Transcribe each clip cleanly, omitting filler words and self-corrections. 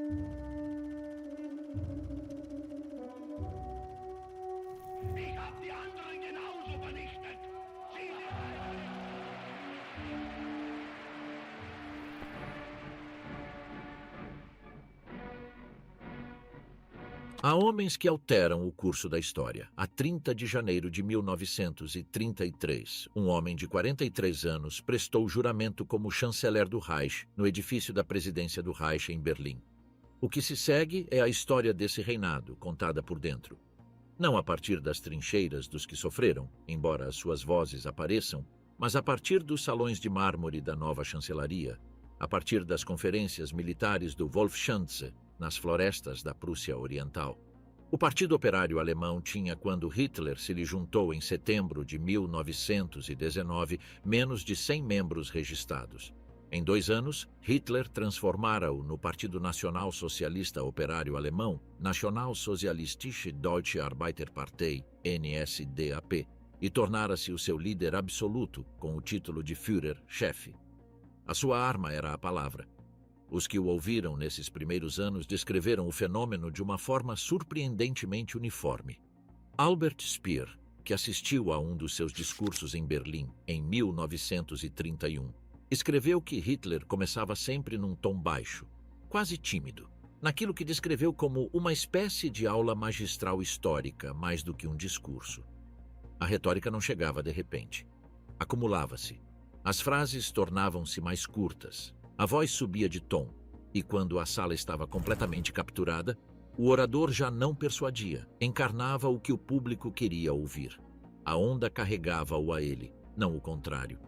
Ich hab die anderen genauso vernichtet. Sie Há homens que alteram o curso da história. A 30 de janeiro de 1933, um homem de 43 anos prestou juramento como chanceler do Reich no edifício da presidência do Reich em Berlim. O que se segue é a história desse reinado, contada por dentro. Não a partir das trincheiras dos que sofreram, embora as suas vozes apareçam, mas a partir dos salões de mármore da nova chancelaria, a partir das conferências militares do Wolfschanze, nas florestas da Prússia Oriental. O Partido Operário Alemão tinha, quando Hitler se lhe juntou em setembro de 1919, menos de 100 membros registrados. Em 2 anos, Hitler transformara-o no Partido Nacional Socialista Operário Alemão, Nationalsozialistische Deutsche Arbeiterpartei, NSDAP, e tornara-se o seu líder absoluto, com o título de Führer, chefe. A sua arma era a palavra. Os que o ouviram nesses primeiros anos descreveram o fenômeno de uma forma surpreendentemente uniforme. Albert Speer, que assistiu a um dos seus discursos em Berlim em 1931, escreveu que Hitler começava sempre num tom baixo, quase tímido, naquilo que descreveu como uma espécie de aula magistral histórica, mais do que um discurso. A retórica não chegava de repente. Acumulava-se. As frases tornavam-se mais curtas. A voz subia de tom, e quando a sala estava completamente capturada, o orador já não persuadia, encarnava o que o público queria ouvir. A onda carregava-o a ele, não o contrário.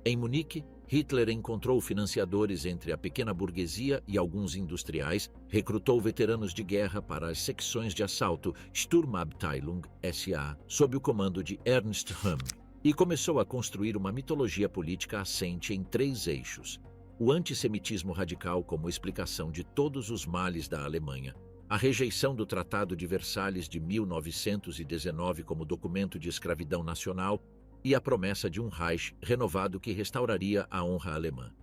Em Munique, Hitler encontrou financiadores entre a pequena burguesia e alguns industriais, recrutou veteranos de guerra para as secções de assalto Sturmabteilung SA, sob o comando de Ernst Röhm, e começou a construir uma mitologia política assente em 3 eixos. O antissemitismo radical como explicação de todos os males da Alemanha, a rejeição do Tratado de Versalhes de 1919 como documento de escravidão nacional e a promessa de um Reich renovado que restauraria a honra alemã.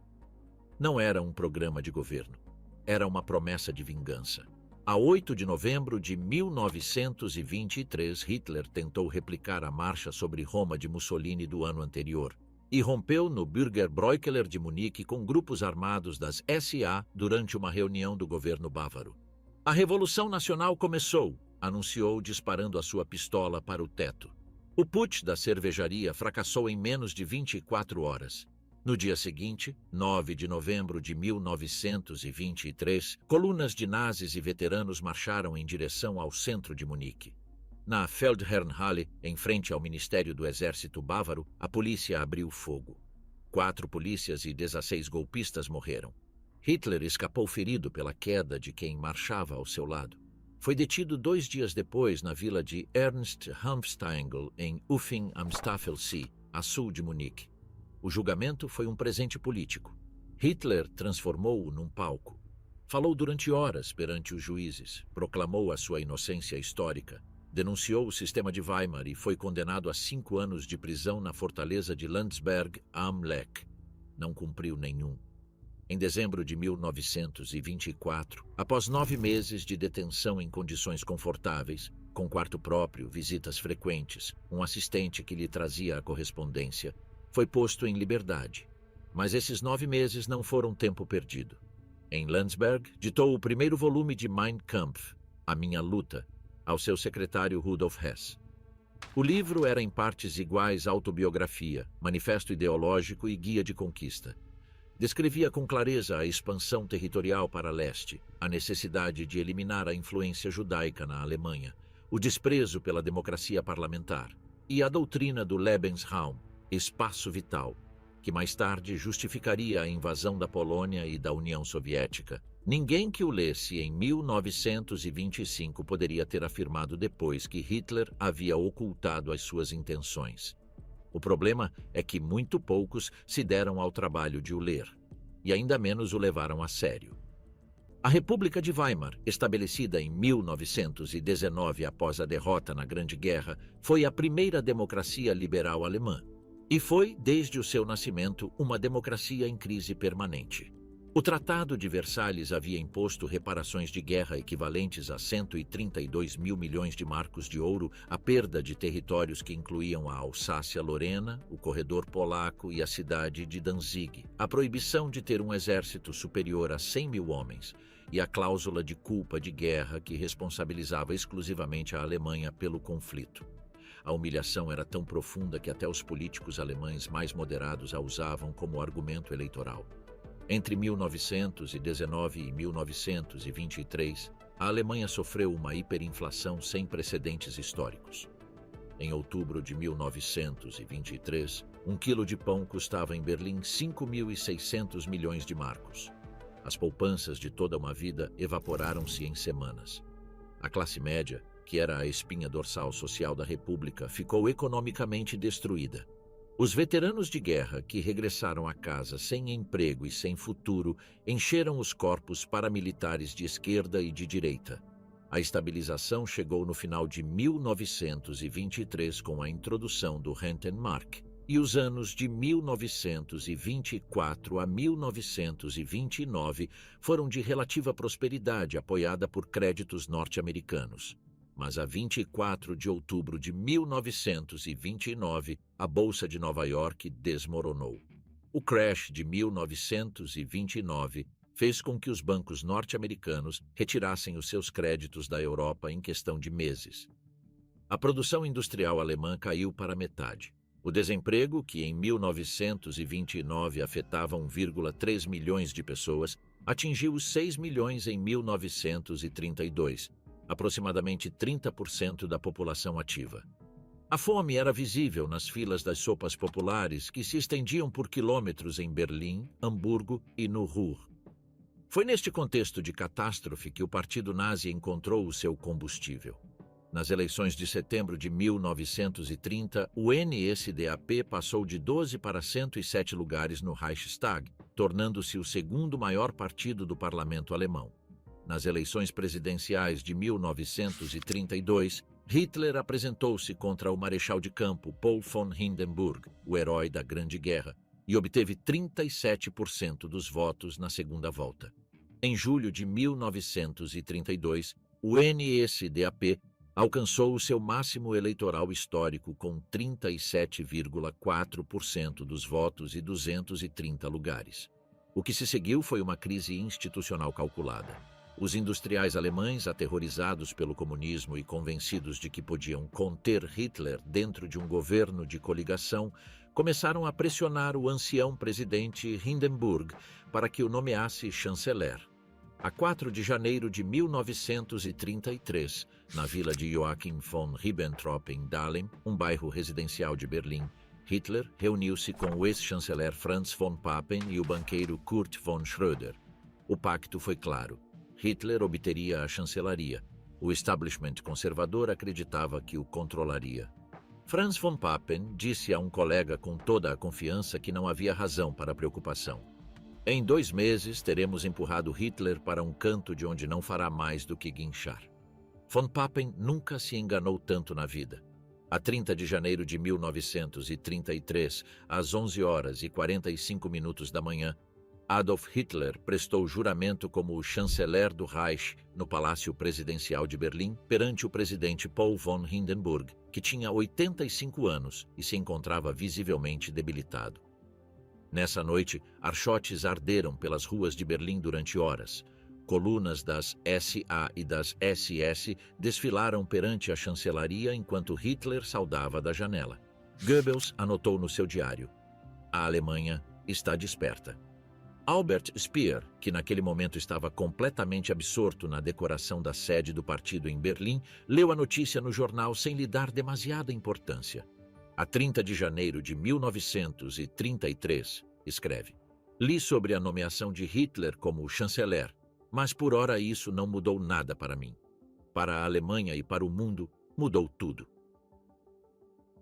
Não era um programa de governo, era uma promessa de vingança. A 8 de novembro de 1923, Hitler tentou replicar a marcha sobre Roma de Mussolini do ano anterior, e rompeu no Bürgerbräukeller de Munique com grupos armados das SA durante uma reunião do governo bávaro. A Revolução Nacional começou, anunciou disparando a sua pistola para o teto. O putsch da cervejaria fracassou em menos de 24 horas. No dia seguinte, 9 de novembro de 1923, colunas de nazis e veteranos marcharam em direção ao centro de Munique. Na Feldherrnhalle, em frente ao Ministério do Exército Bávaro, a polícia abriu fogo. 4 polícias e 16 golpistas morreram. Hitler escapou ferido pela queda de quem marchava ao seu lado. Foi detido 2 dias depois na vila de Ernst Hanfstaengl, em Uffing am Staffelsee, a sul de Munique. O julgamento foi um presente político. Hitler transformou-o num palco. Falou durante horas perante os juízes, proclamou a sua inocência histórica, denunciou o sistema de Weimar e foi condenado a 5 anos de prisão na fortaleza de Landsberg am Lech. Não cumpriu nenhum. Em dezembro de 1924, após 9 meses de detenção em condições confortáveis, com quarto próprio, visitas frequentes, um assistente que lhe trazia a correspondência, foi posto em liberdade. Mas esses 9 meses não foram tempo perdido. Em Landsberg, ditou o primeiro volume de Mein Kampf, A Minha Luta, ao seu secretário Rudolf Hess. O livro era em partes iguais autobiografia, manifesto ideológico e guia de conquista. Descrevia com clareza a expansão territorial para leste, a necessidade de eliminar a influência judaica na Alemanha, o desprezo pela democracia parlamentar e a doutrina do Lebensraum, espaço vital, que mais tarde justificaria a invasão da Polônia e da União Soviética. Ninguém que o lesse em 1925 poderia ter afirmado depois que Hitler havia ocultado as suas intenções. O problema é que muito poucos se deram ao trabalho de o ler, e ainda menos o levaram a sério. A República de Weimar, estabelecida em 1919 após a derrota na Grande Guerra, foi a primeira democracia liberal alemã, e foi, desde o seu nascimento, uma democracia em crise permanente. O Tratado de Versalhes havia imposto reparações de guerra equivalentes a 132 mil milhões de marcos de ouro, a perda de territórios que incluíam a Alsácia-Lorena, o corredor polaco e a cidade de Danzig, a proibição de ter um exército superior a 100 mil homens e a cláusula de culpa de guerra que responsabilizava exclusivamente a Alemanha pelo conflito. A humilhação era tão profunda que até os políticos alemães mais moderados a usavam como argumento eleitoral. Entre 1919 e 1923, a Alemanha sofreu uma hiperinflação sem precedentes históricos. Em outubro de 1923, um quilo de pão custava em Berlim 5.600 milhões de marcos. As poupanças de toda uma vida evaporaram-se em semanas. A classe média, que era a espinha dorsal social da República, ficou economicamente destruída. Os veteranos de guerra que regressaram a casa sem emprego e sem futuro encheram os corpos paramilitares de esquerda e de direita. A estabilização chegou no final de 1923 com a introdução do Rentenmark, e os anos de 1924 a 1929 foram de relativa prosperidade apoiada por créditos norte-americanos. Mas a 24 de outubro de 1929, a Bolsa de Nova York desmoronou. O crash de 1929 fez com que os bancos norte-americanos retirassem os seus créditos da Europa em questão de meses. A produção industrial alemã caiu para metade. O desemprego, que em 1929 afetava 1,3 milhões de pessoas, atingiu os 6 milhões em 1932. Aproximadamente 30% da população ativa. A fome era visível nas filas das sopas populares que se estendiam por quilômetros em Berlim, Hamburgo e no Ruhr. Foi neste contexto de catástrofe que o Partido Nazi encontrou o seu combustível. Nas eleições de setembro de 1930, o NSDAP passou de 12 para 107 lugares no Reichstag, tornando-se o segundo maior partido do parlamento alemão. Nas eleições presidenciais de 1932, Hitler apresentou-se contra o marechal de campo Paul von Hindenburg, o herói da Grande Guerra, e obteve 37% dos votos na segunda volta. Em julho de 1932, o NSDAP alcançou o seu máximo eleitoral histórico com 37,4% dos votos e 230 lugares. O que se seguiu foi uma crise institucional calculada. Os industriais alemães, aterrorizados pelo comunismo e convencidos de que podiam conter Hitler dentro de um governo de coligação, começaram a pressionar o ancião presidente Hindenburg para que o nomeasse chanceler. A 4 de janeiro de 1933, na vila de Joachim von Ribbentrop em Dahlem, um bairro residencial de Berlim, Hitler reuniu-se com o ex-chanceler Franz von Papen e o banqueiro Kurt von Schröder. O pacto foi claro. Hitler obteria a chancelaria. O establishment conservador acreditava que o controlaria. Franz von Papen disse a um colega com toda a confiança que não havia razão para preocupação. Em 2 meses, teremos empurrado Hitler para um canto de onde não fará mais do que guinchar. Von Papen nunca se enganou tanto na vida. A 30 de janeiro de 1933, às 11h45 da manhã, Adolf Hitler prestou juramento como o chanceler do Reich no Palácio Presidencial de Berlim perante o presidente Paul von Hindenburg, que tinha 85 anos e se encontrava visivelmente debilitado. Nessa noite, archotes arderam pelas ruas de Berlim durante horas. Colunas das SA e das SS desfilaram perante a chancelaria enquanto Hitler saudava da janela. Goebbels anotou no seu diário: "A Alemanha está desperta." Albert Speer, que naquele momento estava completamente absorto na decoração da sede do partido em Berlim, leu a notícia no jornal sem lhe dar demasiada importância. A 30 de janeiro de 1933, escreve: "Li sobre a nomeação de Hitler como chanceler, mas por ora isso não mudou nada para mim. Para a Alemanha e para o mundo, mudou tudo."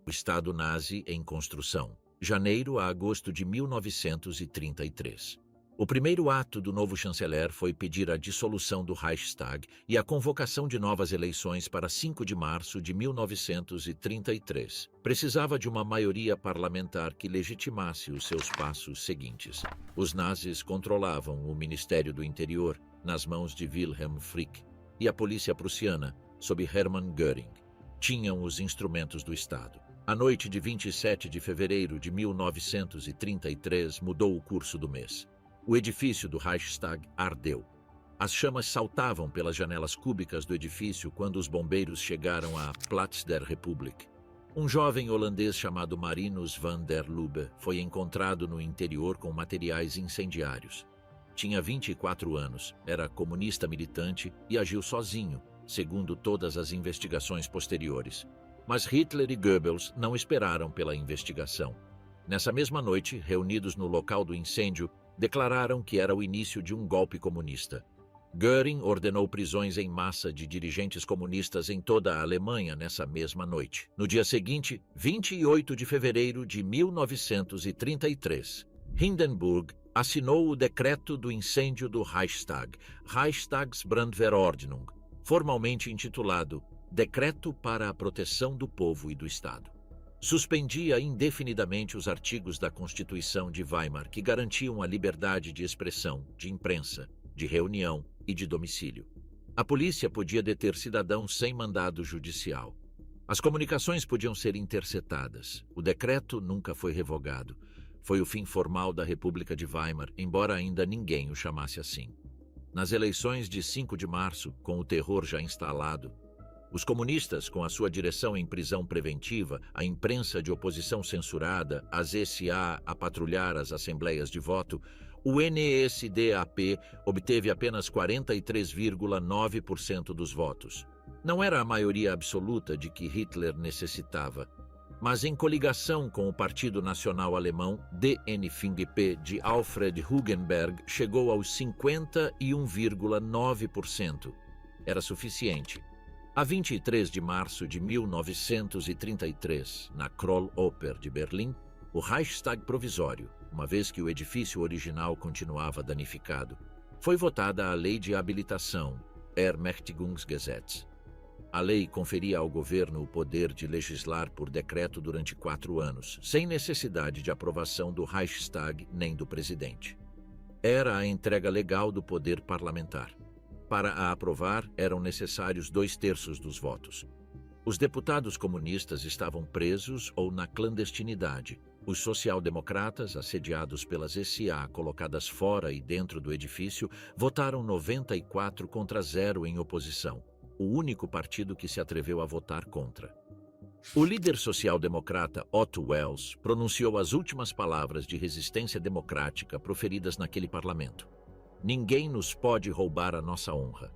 O Estado nazi em construção, janeiro a agosto de 1933. O primeiro ato do novo chanceler foi pedir a dissolução do Reichstag e a convocação de novas eleições para 5 de março de 1933. Precisava de uma maioria parlamentar que legitimasse os seus passos seguintes. Os nazis controlavam o Ministério do Interior, nas mãos de Wilhelm Frick, e a polícia prussiana, sob Hermann Göring. Tinham os instrumentos do Estado. A noite de 27 de fevereiro de 1933 mudou o curso do mês. O edifício do Reichstag ardeu. As chamas saltavam pelas janelas cúbicas do edifício quando os bombeiros chegaram à Platz der Republik. Um jovem holandês chamado Marinus van der Lubbe foi encontrado no interior com materiais incendiários. Tinha 24 anos, era comunista militante e agiu sozinho, segundo todas as investigações posteriores. Mas Hitler e Goebbels não esperaram pela investigação. Nessa mesma noite, reunidos no local do incêndio, declararam que era o início de um golpe comunista. Göring ordenou prisões em massa de dirigentes comunistas em toda a Alemanha nessa mesma noite. No dia seguinte, 28 de fevereiro de 1933, Hindenburg assinou o decreto do incêndio do Reichstag, Reichstagsbrandverordnung, formalmente intitulado Decreto para a Proteção do Povo e do Estado. Suspendia indefinidamente os artigos da Constituição de Weimar que garantiam a liberdade de expressão, de imprensa, de reunião e de domicílio. A polícia podia deter cidadãos sem mandado judicial. As comunicações podiam ser interceptadas. O decreto nunca foi revogado. Foi o fim formal da República de Weimar, embora ainda ninguém o chamasse assim. Nas eleições de 5 de março, com o terror já instalado, os comunistas, com a sua direção em prisão preventiva, a imprensa de oposição censurada, as SA a patrulhar as assembleias de voto, o NSDAP obteve apenas 43,9% dos votos. Não era a maioria absoluta de que Hitler necessitava, mas em coligação com o Partido Nacional Alemão, DNFingP, de Alfred Hugenberg, chegou aos 51,9%. Era suficiente. A 23 de março de 1933, na Kroll-Oper de Berlim, o Reichstag provisório, uma vez que o edifício original continuava danificado, foi votada a Lei de Habilitação, Ermächtigungsgesetz. A lei conferia ao governo o poder de legislar por decreto durante 4 anos, sem necessidade de aprovação do Reichstag nem do presidente. Era a entrega legal do poder parlamentar. Para a aprovar, eram necessários 2/3 dos votos. Os deputados comunistas estavam presos ou na clandestinidade. Os social-democratas, assediados pelas SA colocadas fora e dentro do edifício, votaram 94 contra 0 em oposição, o único partido que se atreveu a votar contra. O líder social-democrata Otto Wels pronunciou as últimas palavras de resistência democrática proferidas naquele parlamento. Ninguém nos pode roubar a nossa honra.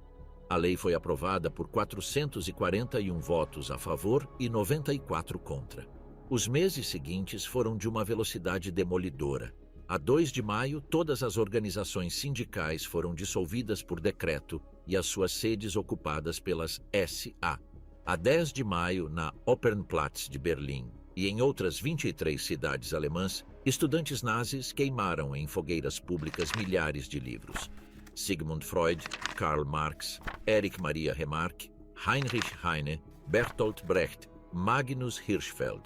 A lei foi aprovada por 441 votos a favor e 94 contra. Os meses seguintes foram de uma velocidade demolidora. A 2 de maio, todas as organizações sindicais foram dissolvidas por decreto e as suas sedes ocupadas pelas SA. A 10 de maio, na Opernplatz de Berlim e em outras 23 cidades alemãs, estudantes nazis queimaram em fogueiras públicas milhares de livros. Sigmund Freud, Karl Marx, Erich Maria Remarque, Heinrich Heine, Bertolt Brecht, Magnus Hirschfeld.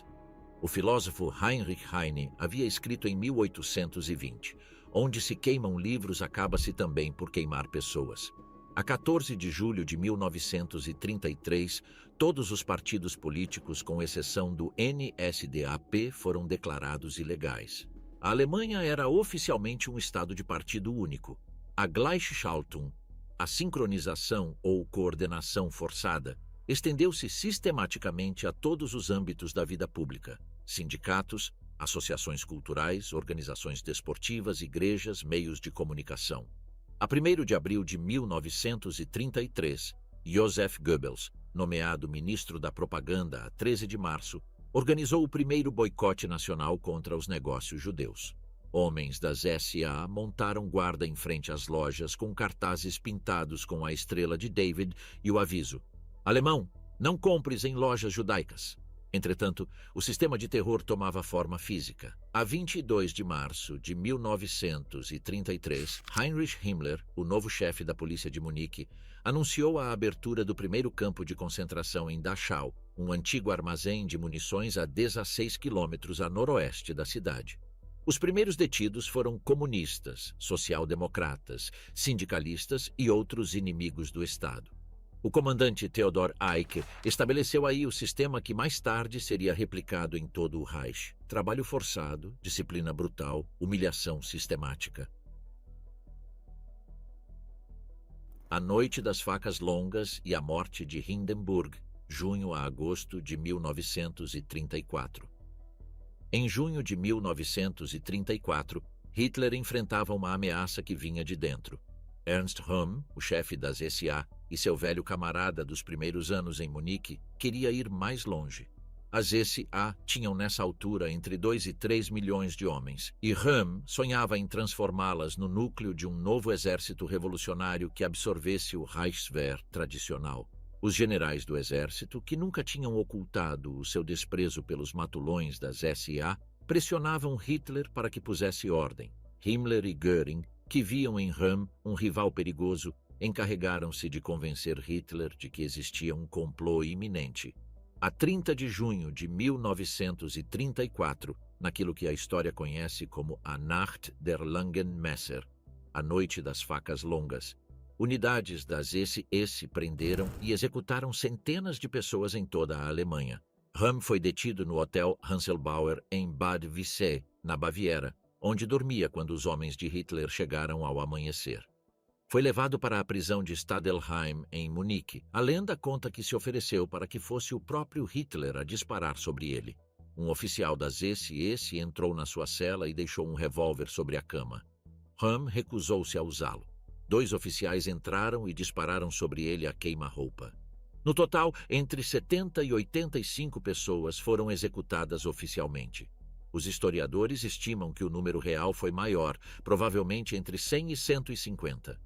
O filósofo Heinrich Heine havia escrito em 1820, onde se queimam livros acaba-se também por queimar pessoas. A 14 de julho de 1933, todos os partidos políticos, com exceção do NSDAP, foram declarados ilegais. A Alemanha era oficialmente um estado de partido único. A Gleichschaltung, a sincronização ou coordenação forçada, estendeu-se sistematicamente a todos os âmbitos da vida pública: sindicatos, associações culturais, organizações desportivas, igrejas, meios de comunicação. A 1º de abril de 1933, Joseph Goebbels, nomeado ministro da Propaganda a 13 de março, organizou o primeiro boicote nacional contra os negócios judeus. Homens das SA montaram guarda em frente às lojas com cartazes pintados com a estrela de David e o aviso: "Alemão, não compres em lojas judaicas." Entretanto, o sistema de terror tomava forma física. A 22 de março de 1933, Heinrich Himmler, o novo chefe da polícia de Munique, anunciou a abertura do primeiro campo de concentração em Dachau, um antigo armazém de munições a 16 quilômetros a noroeste da cidade. Os primeiros detidos foram comunistas, social-democratas, sindicalistas e outros inimigos do Estado. O comandante Theodor Eicke estabeleceu aí o sistema que mais tarde seria replicado em todo o Reich: trabalho forçado, disciplina brutal, humilhação sistemática. A Noite das Facas Longas e a Morte de Hindenburg, junho a agosto de 1934. Em junho de 1934, Hitler enfrentava uma ameaça que vinha de dentro. Ernst Röhm, o chefe das SA, e seu velho camarada dos primeiros anos em Munique, queria ir mais longe. As SA tinham nessa altura entre 2 e 3 milhões de homens, e Röhm sonhava em transformá-las no núcleo de um novo exército revolucionário que absorvesse o Reichswehr tradicional. Os generais do exército, que nunca tinham ocultado o seu desprezo pelos matulões das SA, pressionavam Hitler para que pusesse ordem. Himmler e Göring, que viam em Röhm um rival perigoso, encarregaram-se de convencer Hitler de que existia um complô iminente. A 30 de junho de 1934, naquilo que a história conhece como a Nacht der Langen Messer, a Noite das Facas Longas, unidades das SS prenderam e executaram centenas de pessoas em toda a Alemanha. Röhm foi detido no Hotel Hanselbauer em Bad Wiessee, na Baviera, onde dormia quando os homens de Hitler chegaram ao amanhecer. Foi levado para a prisão de Stadelheim, em Munique. A lenda conta que se ofereceu para que fosse o próprio Hitler a disparar sobre ele. Um oficial das SS entrou na sua cela e deixou um revólver sobre a cama. Röhm recusou-se a usá-lo. 2 oficiais entraram e dispararam sobre ele a queima-roupa. No total, entre 70 e 85 pessoas foram executadas oficialmente. Os historiadores estimam que o número real foi maior, provavelmente entre 100 e 150.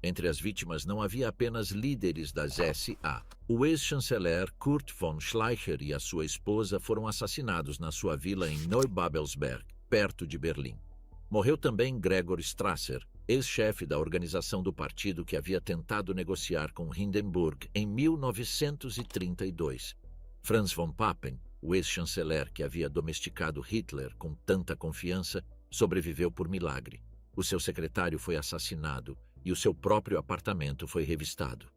Entre as vítimas não havia apenas líderes das SA. O ex-chanceler Kurt von Schleicher e a sua esposa foram assassinados na sua vila em Neubabelsberg, perto de Berlim. Morreu também Gregor Strasser, ex-chefe da organização do partido que havia tentado negociar com Hindenburg em 1932. Franz von Papen, o ex-chanceler que havia domesticado Hitler com tanta confiança, sobreviveu por milagre. O seu secretário foi assassinado e o seu próprio apartamento foi revistado.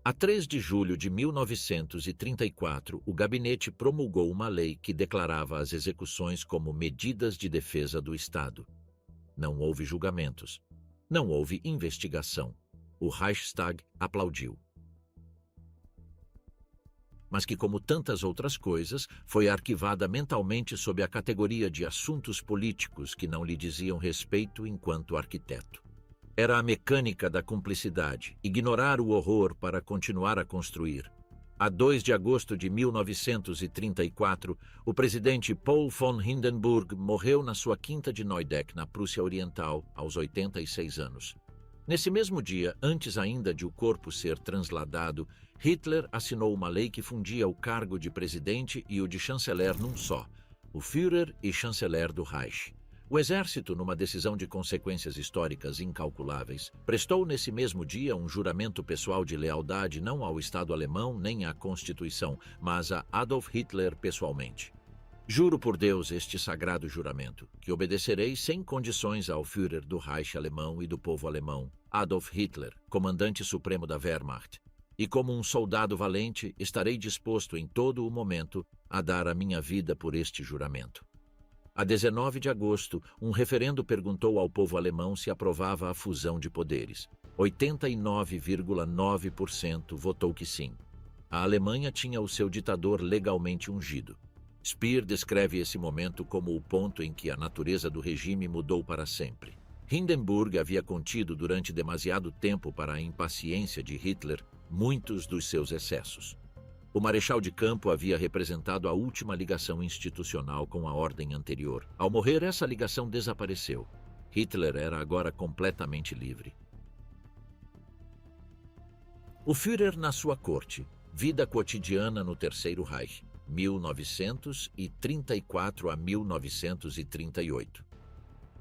A 3 de julho de 1934, o gabinete promulgou uma lei que declarava as execuções como medidas de defesa do Estado. Não houve julgamentos. Não houve investigação. O Reichstag aplaudiu. Mas que, como tantas outras coisas, foi arquivada mentalmente sob a categoria de assuntos políticos que não lhe diziam respeito enquanto arquiteto. Era a mecânica da cumplicidade, ignorar o horror para continuar a construir. A 2 de agosto de 1934, o presidente Paul von Hindenburg morreu na sua quinta de Neudeck, na Prússia Oriental, aos 86 anos. Nesse mesmo dia, antes ainda de o corpo ser transladado, Hitler assinou uma lei que fundia o cargo de presidente e o de chanceler num só, o Führer e chanceler do Reich. O exército, numa decisão de consequências históricas incalculáveis, prestou nesse mesmo dia um juramento pessoal de lealdade não ao Estado alemão nem à Constituição, mas a Adolf Hitler pessoalmente. Juro por Deus este sagrado juramento, que obedecerei sem condições ao Führer do Reich alemão e do povo alemão, Adolf Hitler, comandante supremo da Wehrmacht, e como um soldado valente estarei disposto em todo o momento a dar a minha vida por este juramento. A 19 de agosto, um referendo perguntou ao povo alemão se aprovava a fusão de poderes. 89,9% votou que sim. A Alemanha tinha o seu ditador legalmente ungido. Speer descreve esse momento como o ponto em que a natureza do regime mudou para sempre. Hindenburg havia contido durante demasiado tempo para a impaciência de Hitler muitos dos seus excessos. O marechal de campo havia representado a última ligação institucional com a ordem anterior. Ao morrer, essa ligação desapareceu. Hitler era agora completamente livre. O Führer na sua corte. Vida cotidiana no Terceiro Reich. 1934 a 1938.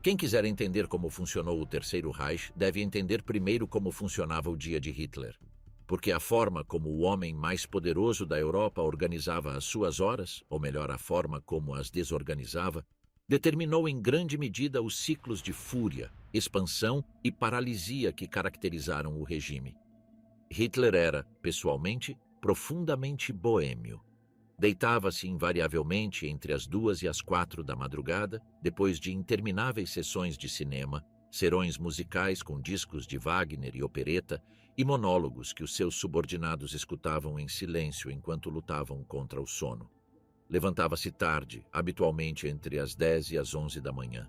Quem quiser entender como funcionou o Terceiro Reich deve entender primeiro como funcionava o dia de Hitler. Porque a forma como o homem mais poderoso da Europa organizava as suas horas, ou melhor, a forma como as desorganizava, determinou em grande medida os ciclos de fúria, expansão e paralisia que caracterizaram o regime. Hitler era, pessoalmente, profundamente boêmio. Deitava-se invariavelmente entre as 2 e as 4 da madrugada, depois de intermináveis sessões de cinema, serões musicais com discos de Wagner e opereta e monólogos que os seus subordinados escutavam em silêncio enquanto lutavam contra o sono. Levantava-se tarde, habitualmente entre as 10 e as 11 da manhã.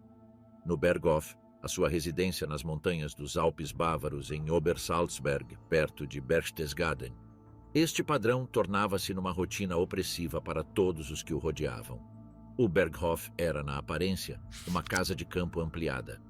No Berghof, a sua residência nas montanhas dos Alpes bávaros em Obersalzberg, perto de Berchtesgaden, este padrão tornava-se numa rotina opressiva para todos os que o rodeavam. O Berghof era, na aparência, uma casa de campo ampliada.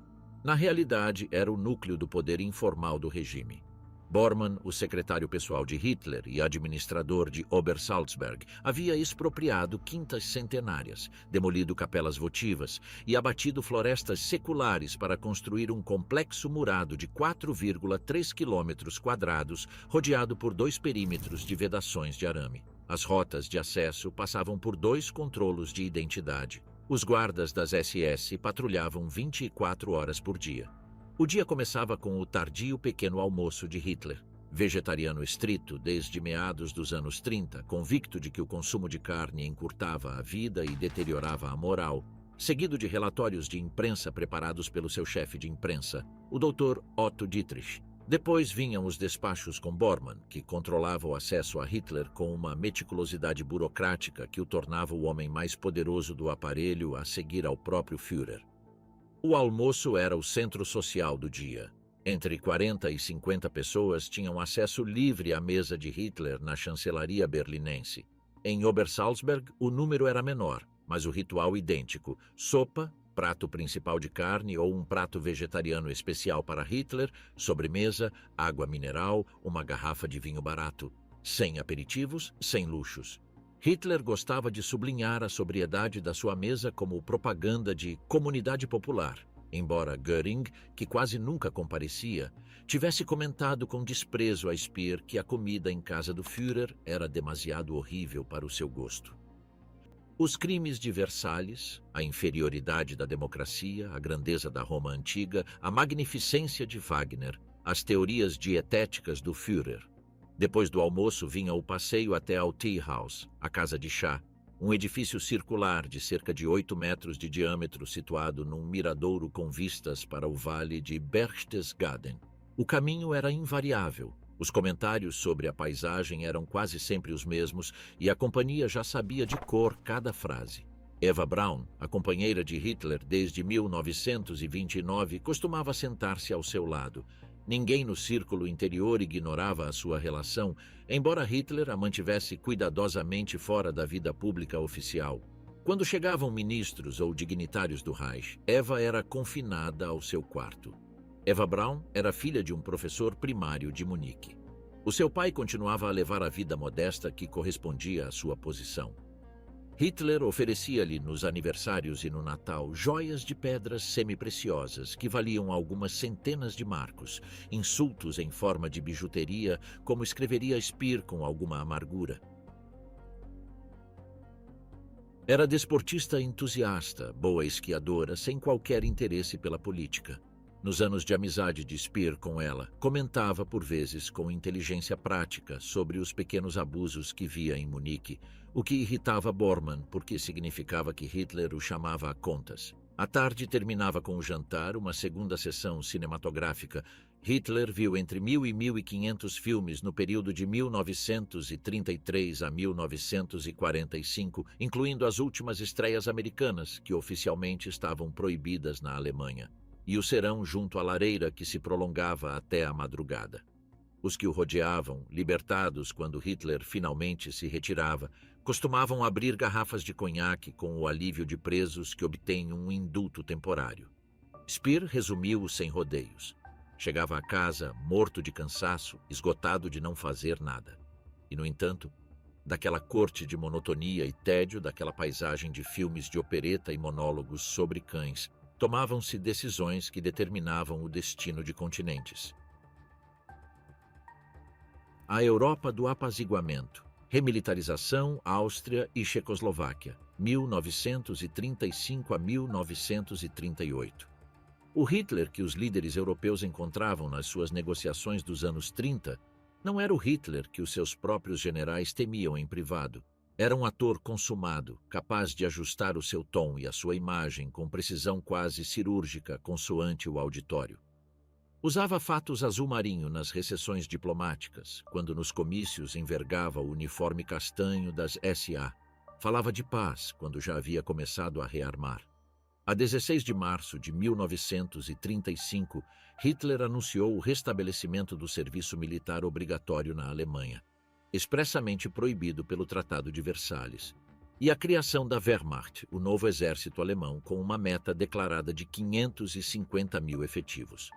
Na realidade, era o núcleo do poder informal do regime. Bormann, o secretário pessoal de Hitler e administrador de Obersalzberg, havia expropriado quintas centenárias, demolido capelas votivas e abatido florestas seculares para construir um complexo murado de 4,3 quilômetros quadrados, rodeado por 2 perímetros de vedações de arame. As rotas de acesso passavam por 2 controlos de identidade. Os guardas das SS patrulhavam 24 horas por dia. O dia começava com o tardio pequeno almoço de Hitler. Vegetariano estrito desde meados dos anos 30, convicto de que o consumo de carne encurtava a vida e deteriorava a moral, seguido de relatórios de imprensa preparados pelo seu chefe de imprensa, o Dr. Otto Dietrich. Depois vinham os despachos com Bormann, que controlava o acesso a Hitler com uma meticulosidade burocrática que o tornava o homem mais poderoso do aparelho a seguir ao próprio Führer. O almoço era o centro social do dia. Entre 40 e 50 pessoas tinham acesso livre à mesa de Hitler na chancelaria berlinense. Em Obersalzberg, o número era menor, mas o ritual idêntico: sopa, prato principal de carne ou um prato vegetariano especial para Hitler, sobremesa, água mineral, uma garrafa de vinho barato. Sem aperitivos, sem luxos. Hitler gostava de sublinhar a sobriedade da sua mesa como propaganda de comunidade popular, embora Göring, que quase nunca comparecia, tivesse comentado com desprezo a Speer que a comida em casa do Führer era demasiado horrível para o seu gosto. Os crimes de Versalhes, a inferioridade da democracia, a grandeza da Roma antiga, a magnificência de Wagner, as teorias dietéticas do Führer. Depois do almoço vinha o passeio até ao Tea House, a casa de chá, um edifício circular de cerca de 8 metros de diâmetro situado num miradouro com vistas para o vale de Berchtesgaden. O caminho era invariável, os comentários sobre a paisagem eram quase sempre os mesmos e a companhia já sabia de cor cada frase. Eva Braun, a companheira de Hitler desde 1929, costumava sentar-se ao seu lado. Ninguém no círculo interior ignorava a sua relação, embora Hitler a mantivesse cuidadosamente fora da vida pública oficial. Quando chegavam ministros ou dignitários do Reich, Eva era confinada ao seu quarto. Eva Braun era filha de um professor primário de Munique. O seu pai continuava a levar a vida modesta que correspondia à sua posição. Hitler oferecia-lhe nos aniversários e no Natal joias de pedras semi-preciosas que valiam algumas centenas de marcos, insultos em forma de bijuteria, como escreveria Speer com alguma amargura. Era desportista entusiasta, boa esquiadora, sem qualquer interesse pela política. Nos anos de amizade de Speer com ela, comentava por vezes com inteligência prática sobre os pequenos abusos que via em Munique, o que irritava Bormann porque significava que Hitler o chamava a contas. À tarde terminava com o jantar, uma segunda sessão cinematográfica. Hitler viu entre 1.000 e 1.500 filmes no período de 1933 a 1945, incluindo as últimas estreias americanas, que oficialmente estavam proibidas na Alemanha, e o serão junto à lareira que se prolongava até a madrugada. Os que o rodeavam, libertados quando Hitler finalmente se retirava, costumavam abrir garrafas de conhaque com o alívio de presos que obtêm um indulto temporário. Speer resumiu sem rodeios. Chegava a casa morto de cansaço, esgotado de não fazer nada. E, no entanto, Daquela corte de monotonia e tédio, daquela paisagem de filmes de opereta e monólogos sobre cães, tomavam-se decisões que determinavam o destino de continentes. A Europa do apaziguamento. Remilitarização, Áustria e Checoslováquia, 1935 a 1938. O Hitler que os líderes europeus encontravam nas suas negociações dos anos 30 não era o Hitler que os seus próprios generais temiam em privado. Era um ator consumado, capaz de ajustar o seu tom e a sua imagem com precisão quase cirúrgica consoante o auditório. Usava fatos azul marinho nas recepções diplomáticas, quando nos comícios envergava o uniforme castanho das SA. Falava de paz quando já havia começado a rearmar. A 16 de março de 1935, Hitler anunciou o restabelecimento do serviço militar obrigatório na Alemanha, expressamente proibido pelo Tratado de Versalhes, e a criação da Wehrmacht, o novo exército alemão, com uma meta declarada de 550 mil efetivos.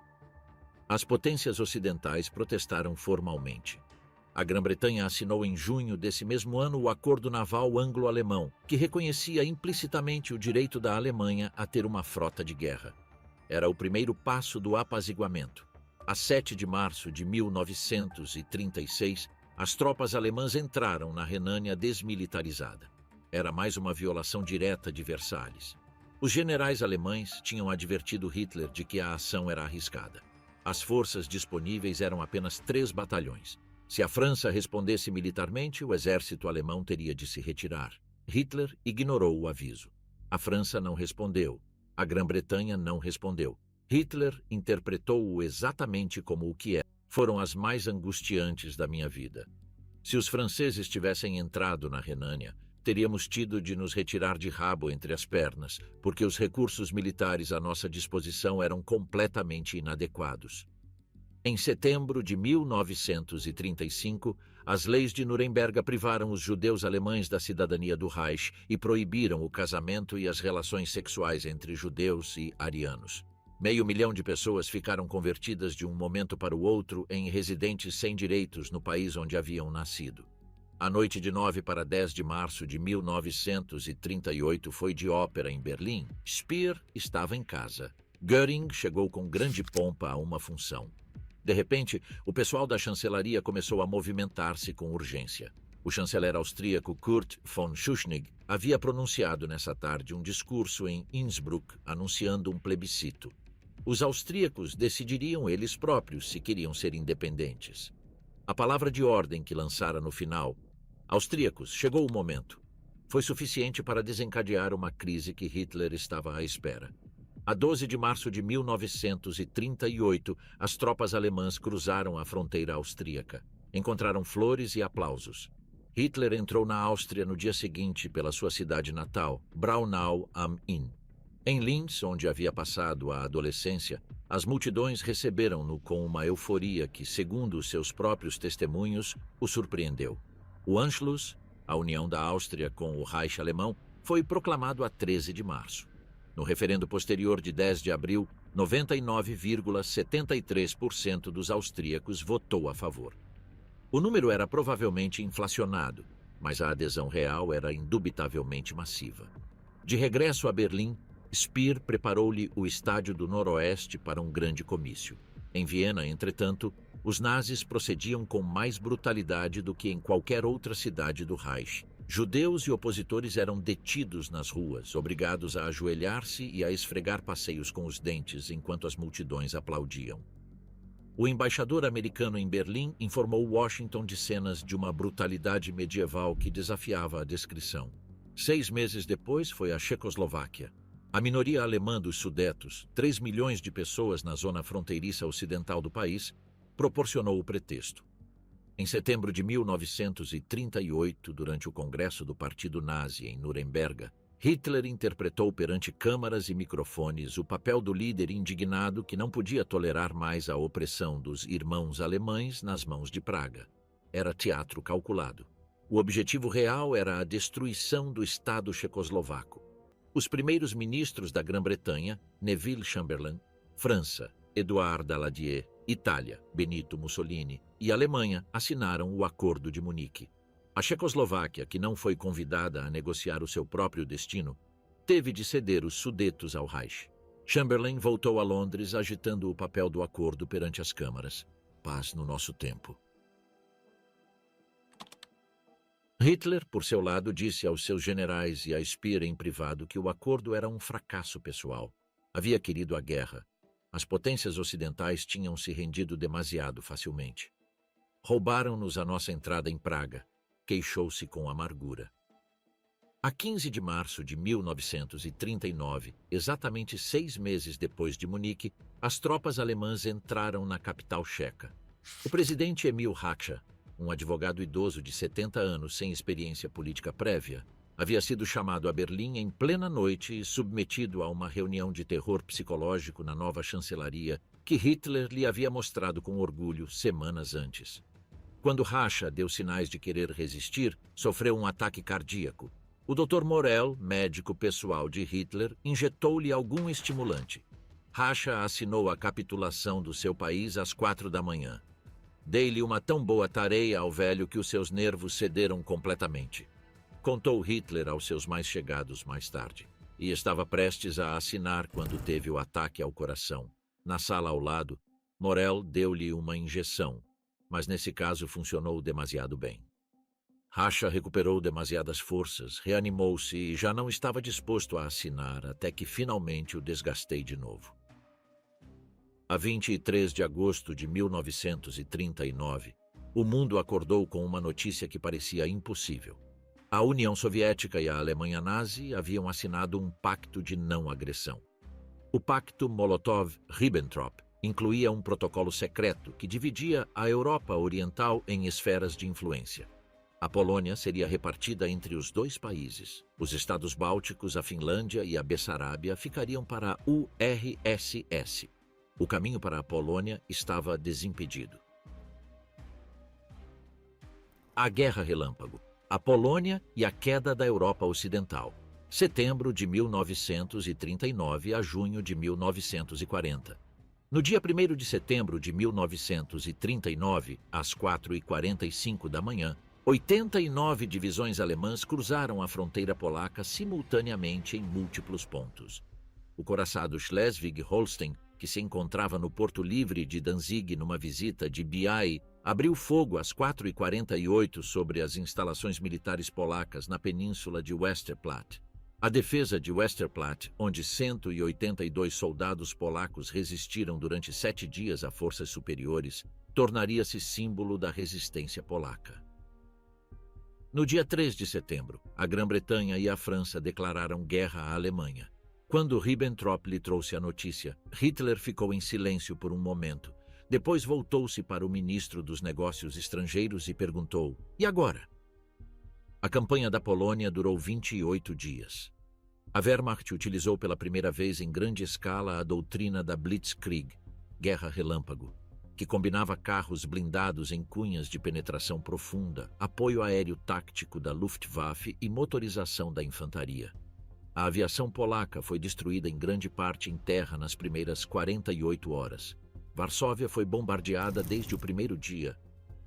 As potências ocidentais protestaram formalmente. A Grã-Bretanha assinou em junho desse mesmo ano o Acordo Naval Anglo-Alemão, que reconhecia implicitamente o direito da Alemanha a ter uma frota de guerra. Era o primeiro passo do apaziguamento. A 7 de março de 1936, as tropas alemãs entraram na Renânia desmilitarizada. Era mais uma violação direta de Versalhes. Os generais alemães tinham advertido Hitler de que a ação era arriscada. As forças disponíveis eram apenas 3 batalhões. Se a França respondesse militarmente, o exército alemão teria de se retirar. Hitler ignorou o aviso. A França não respondeu. A Grã-Bretanha não respondeu. Hitler interpretou-o exatamente como o que é. Foram as mais angustiantes da minha vida. Se os franceses tivessem entrado na Renânia, teríamos tido de nos retirar de rabo entre as pernas, porque os recursos militares à nossa disposição eram completamente inadequados. Em setembro de 1935, as leis de Nuremberg privaram os judeus alemães da cidadania do Reich e proibiram o casamento e as relações sexuais entre judeus e arianos. 500.000 de pessoas ficaram convertidas de um momento para o outro em residentes sem direitos no país onde haviam nascido. A noite de 9 para 10 de março de 1938 foi de ópera em Berlim. Speer estava em casa. Göring chegou com grande pompa a uma função. De repente, o pessoal da chancelaria começou a movimentar-se com urgência. O chanceler austríaco Kurt von Schuschnigg havia pronunciado nessa tarde um discurso em Innsbruck anunciando um plebiscito. Os austríacos decidiriam eles próprios se queriam ser independentes. A palavra de ordem que lançara no final, austríacos, chegou o momento, foi suficiente para desencadear uma crise que Hitler estava à espera. A 12 de março de 1938, as tropas alemãs cruzaram a fronteira austríaca. Encontraram flores e aplausos. Hitler entrou na Áustria no dia seguinte pela sua cidade natal, Braunau am Inn. Em Linz, onde havia passado a adolescência, as multidões receberam-no com uma euforia que, segundo os seus próprios testemunhos, o surpreendeu. O Anschluss, a união da Áustria com o Reich alemão, foi proclamado a 13 de março. No referendo posterior de 10 de abril, 99,73% dos austríacos votou a favor. O número era provavelmente inflacionado, mas a adesão real era indubitavelmente massiva. De regresso a Berlim, Speer preparou-lhe o estádio do Noroeste para um grande comício. Em Viena, entretanto, os nazis procediam com mais brutalidade do que em qualquer outra cidade do Reich. Judeus e opositores eram detidos nas ruas, obrigados a ajoelhar-se e a esfregar passeios com os dentes enquanto as multidões aplaudiam. O embaixador americano em Berlim informou Washington de cenas de uma brutalidade medieval que desafiava a descrição. 6 meses depois foi a Checoslováquia. A minoria alemã dos Sudetos, 3 milhões de pessoas na zona fronteiriça ocidental do país, proporcionou o pretexto. Em setembro de 1938, durante o Congresso do Partido Nazi em Nuremberg, Hitler interpretou perante câmaras e microfones o papel do líder indignado que não podia tolerar mais a opressão dos irmãos alemães nas mãos de Praga. Era teatro calculado. O objetivo real era a destruição do Estado checoslovaco. Os primeiros ministros da Grã-Bretanha, Neville Chamberlain, França, Édouard Daladier, Itália, Benito Mussolini e Alemanha assinaram o Acordo de Munique. A Tchecoslováquia, que não foi convidada a negociar o seu próprio destino, teve de ceder os Sudetos ao Reich. Chamberlain voltou a Londres agitando o papel do acordo perante as câmaras. Paz no nosso tempo. Hitler, por seu lado, disse aos seus generais e a Speer em privado que o acordo era um fracasso pessoal. Havia querido a guerra. As potências ocidentais tinham se rendido demasiado facilmente. Roubaram-nos a nossa entrada em Praga, queixou-se com amargura. A 15 de março de 1939, exatamente 6 meses depois de Munique, as tropas alemãs entraram na capital checa. O presidente Emil Hácha, um advogado idoso de 70 anos sem experiência política prévia, havia sido chamado a Berlim em plena noite e submetido a uma reunião de terror psicológico na nova chancelaria que Hitler lhe havia mostrado com orgulho semanas antes. Quando Hácha deu sinais de querer resistir, sofreu um ataque cardíaco. O Dr. Morel, médico pessoal de Hitler, injetou-lhe algum estimulante. Hácha assinou a capitulação do seu país às 4 da manhã. Dei-lhe uma tão boa tareia ao velho que os seus nervos cederam completamente. Contou Hitler aos seus mais chegados mais tarde. E estava prestes a assinar quando teve o ataque ao coração. Na sala ao lado, Morel deu-lhe uma injeção, mas nesse caso funcionou demasiado bem. Hácha recuperou demasiadas forças, reanimou-se e já não estava disposto a assinar até que finalmente o desgastei de novo. A 23 de agosto de 1939, o mundo acordou com uma notícia que parecia impossível. A União Soviética e a Alemanha nazi haviam assinado um pacto de não agressão. O pacto Molotov-Ribbentrop incluía um protocolo secreto que dividia a Europa Oriental em esferas de influência. A Polônia seria repartida entre os dois países. Os Estados Bálticos, a Finlândia e a Bessarábia ficariam para a URSS. O caminho para a Polônia estava desimpedido. A Guerra Relâmpago, a Polônia e a queda da Europa Ocidental, setembro de 1939 a junho de 1940. No dia 1º de setembro de 1939, às 4h45 da manhã, 89 divisões alemãs cruzaram a fronteira polaca simultaneamente em múltiplos pontos. O couraçado Schleswig-Holstein, que se encontrava no Porto Livre de Danzig numa visita de BI, abriu fogo às 4h48 sobre as instalações militares polacas na península de Westerplatte. A defesa de Westerplatte, onde 182 soldados polacos resistiram durante 7 dias a forças superiores, tornaria-se símbolo da resistência polaca. No dia 3 de setembro, a Grã-Bretanha e a França declararam guerra à Alemanha. Quando Ribbentrop lhe trouxe a notícia, Hitler ficou em silêncio por um momento. Depois voltou-se para o ministro dos Negócios Estrangeiros e perguntou: "E agora?" A campanha da Polônia durou 28 dias. A Wehrmacht utilizou pela primeira vez em grande escala a doutrina da Blitzkrieg, Guerra Relâmpago, que combinava carros blindados em cunhas de penetração profunda, apoio aéreo tático da Luftwaffe e motorização da infantaria. A aviação polaca foi destruída em grande parte em terra nas primeiras 48 horas. Varsóvia foi bombardeada desde o primeiro dia.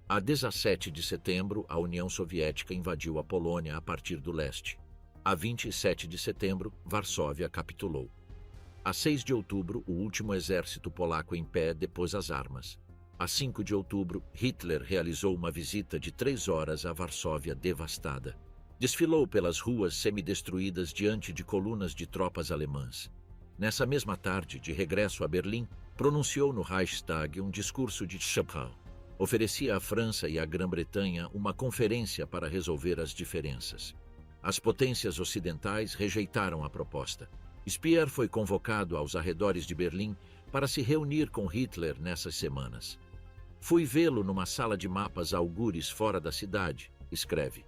A 17 de setembro, a União Soviética invadiu a Polônia a partir do leste. A 27 de setembro, Varsóvia capitulou. A 6 de outubro, o último exército polaco em pé depôs as armas. A 5 de outubro, Hitler realizou uma visita de 3 horas a Varsóvia devastada. Desfilou pelas ruas semidestruídas diante de colunas de tropas alemãs. Nessa mesma tarde, de regresso a Berlim, pronunciou no Reichstag um discurso de Chapelle. Oferecia à França e à Grã-Bretanha uma conferência para resolver as diferenças. As potências ocidentais rejeitaram a proposta. Speer foi convocado aos arredores de Berlim para se reunir com Hitler nessas semanas. "Fui vê-lo numa sala de mapas algures fora da cidade", escreve.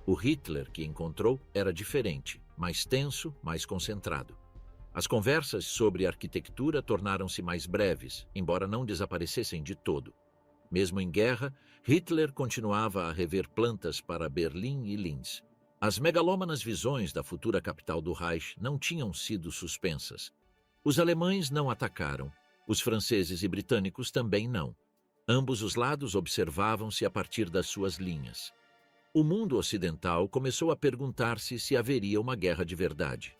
O Hitler que encontrou era diferente, mais tenso, mais concentrado. As conversas sobre arquitetura tornaram-se mais breves, embora não desaparecessem de todo. Mesmo em guerra, Hitler continuava a rever plantas para Berlim e Linz. As megalômanas visões da futura capital do Reich não tinham sido suspensas. Os alemães não atacaram, os franceses e britânicos também não. Ambos os lados observavam-se a partir das suas linhas. O mundo ocidental começou a perguntar-se se haveria uma guerra de verdade.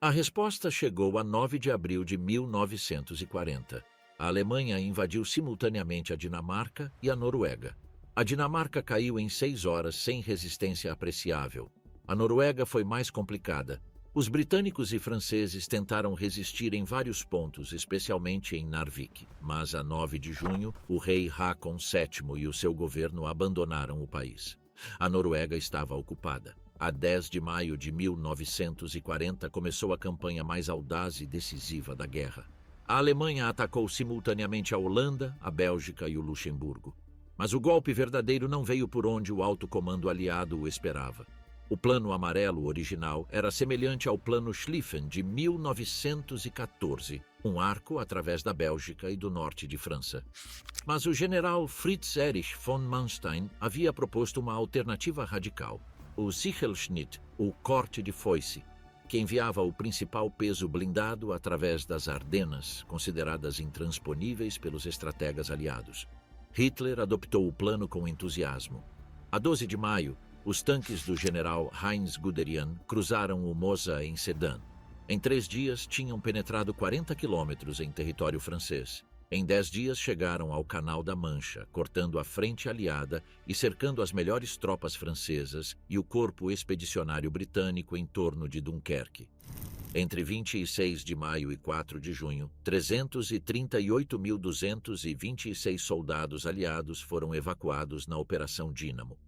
A resposta chegou a 9 de abril de 1940. A Alemanha invadiu simultaneamente a Dinamarca e a Noruega. A Dinamarca caiu em 6 horas sem resistência apreciável. A Noruega foi mais complicada. Os britânicos e franceses tentaram resistir em vários pontos, especialmente em Narvik, mas a 9 de junho, o rei Håkon VII e o seu governo abandonaram o país. A Noruega estava ocupada. A 10 de maio de 1940 começou a campanha mais audaz e decisiva da guerra. A Alemanha atacou simultaneamente a Holanda, a Bélgica e o Luxemburgo. Mas o golpe verdadeiro não veio por onde o alto comando aliado o esperava. O Plano Amarelo original era semelhante ao Plano Schlieffen de 1914, um arco através da Bélgica e do norte de França. Mas o general Fritz Erich von Manstein havia proposto uma alternativa radical, o Sichelschnitt, o corte de foice, que enviava o principal peso blindado através das Ardenas, consideradas intransponíveis pelos estrategas aliados. Hitler adoptou o plano com entusiasmo. A 12 de maio, os tanques do general Heinz Guderian cruzaram o Mosa em Sedan. Em 3 dias, tinham penetrado 40 quilômetros em território francês. Em 10 dias, chegaram ao Canal da Mancha, cortando a frente aliada e cercando as melhores tropas francesas e o corpo expedicionário britânico em torno de Dunquerque. Entre 26 de maio e 4 de junho, 338.226 soldados aliados foram evacuados na Operação Dínamo.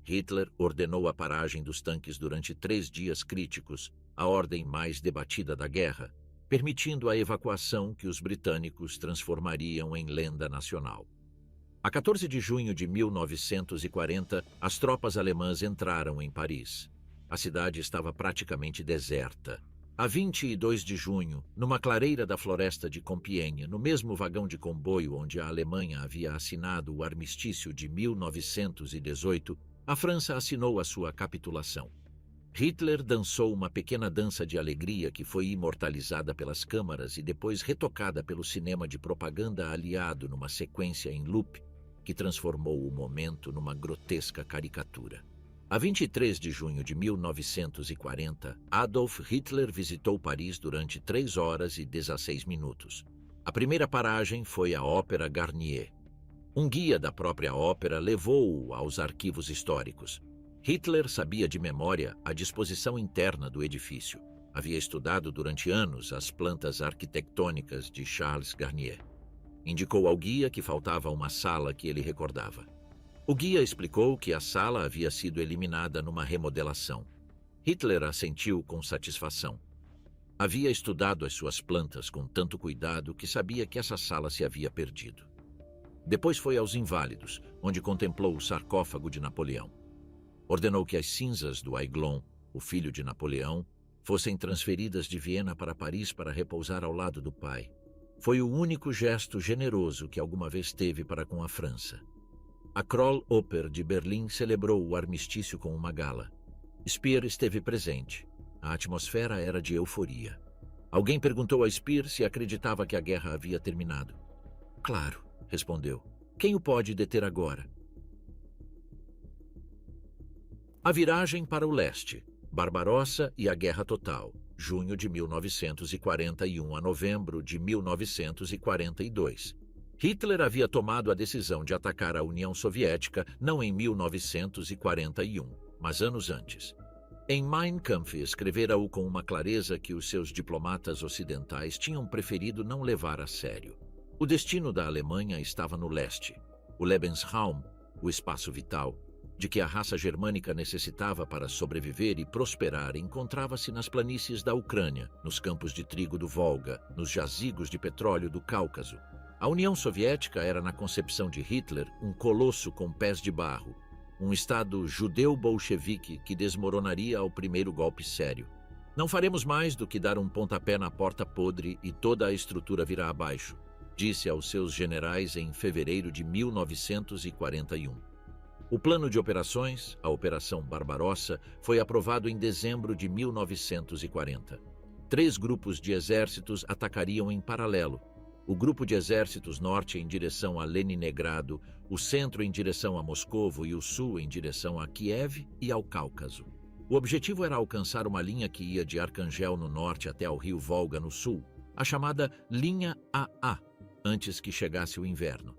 Hitler ordenou a paragem dos tanques durante 3 dias críticos, a ordem mais debatida da guerra, permitindo a evacuação que os britânicos transformariam em lenda nacional. A 14 de junho de 1940, as tropas alemãs entraram em Paris. A cidade estava praticamente deserta. A 22 de junho, numa clareira da floresta de Compiègne, no mesmo vagão de comboio onde a Alemanha havia assinado o armistício de 1918, a França assinou a sua capitulação. Hitler dançou uma pequena dança de alegria que foi imortalizada pelas câmaras e depois retocada pelo cinema de propaganda aliado numa sequência em loop que transformou o momento numa grotesca caricatura. A 23 de junho de 1940, Adolf Hitler visitou Paris durante 3 horas e 16 minutos. A primeira paragem foi a Ópera Garnier. Um guia da própria ópera levou-o aos arquivos históricos. Hitler sabia de memória a disposição interna do edifício. Havia estudado durante anos as plantas arquitetônicas de Charles Garnier. Indicou ao guia que faltava uma sala que ele recordava. O guia explicou que a sala havia sido eliminada numa remodelação. Hitler assentiu com satisfação. Havia estudado as suas plantas com tanto cuidado que sabia que essa sala se havia perdido. Depois foi aos Inválidos, onde contemplou o sarcófago de Napoleão. Ordenou que as cinzas do Aiglon, o filho de Napoleão, fossem transferidas de Viena para Paris para repousar ao lado do pai. Foi o único gesto generoso que alguma vez teve para com a França. A Kroll Oper de Berlim celebrou o armistício com uma gala. Speer esteve presente. A atmosfera era de euforia. Alguém perguntou a Speer se acreditava que a guerra havia terminado. Claro, respondeu. Quem o pode deter agora? A viragem para o leste, Barbarossa e a Guerra Total, junho de 1941 a novembro de 1942. Hitler havia tomado a decisão de atacar a União Soviética não em 1941, mas anos antes. Em Mein Kampf escrevera-o com uma clareza que os seus diplomatas ocidentais tinham preferido não levar a sério. O destino da Alemanha estava no leste. O Lebensraum, o espaço vital, de que a raça germânica necessitava para sobreviver e prosperar, encontrava-se nas planícies da Ucrânia, nos campos de trigo do Volga, nos jazigos de petróleo do Cáucaso. A União Soviética era, na concepção de Hitler, um colosso com pés de barro, um Estado judeu-bolchevique que desmoronaria ao primeiro golpe sério. Não faremos mais do que dar um pontapé na porta podre e toda a estrutura virá abaixo, disse aos seus generais em fevereiro de 1941. O plano de operações, a Operação Barbarossa, foi aprovado em dezembro de 1940. 3 grupos de exércitos atacariam em paralelo. o grupo de exércitos norte em direção a Leningrado, o centro em direção a Moscovo e o sul em direção a Kiev e ao Cáucaso. O objetivo era alcançar uma linha que ia de Arcangel no norte até ao rio Volga no sul, a chamada Linha AA, antes que chegasse o inverno.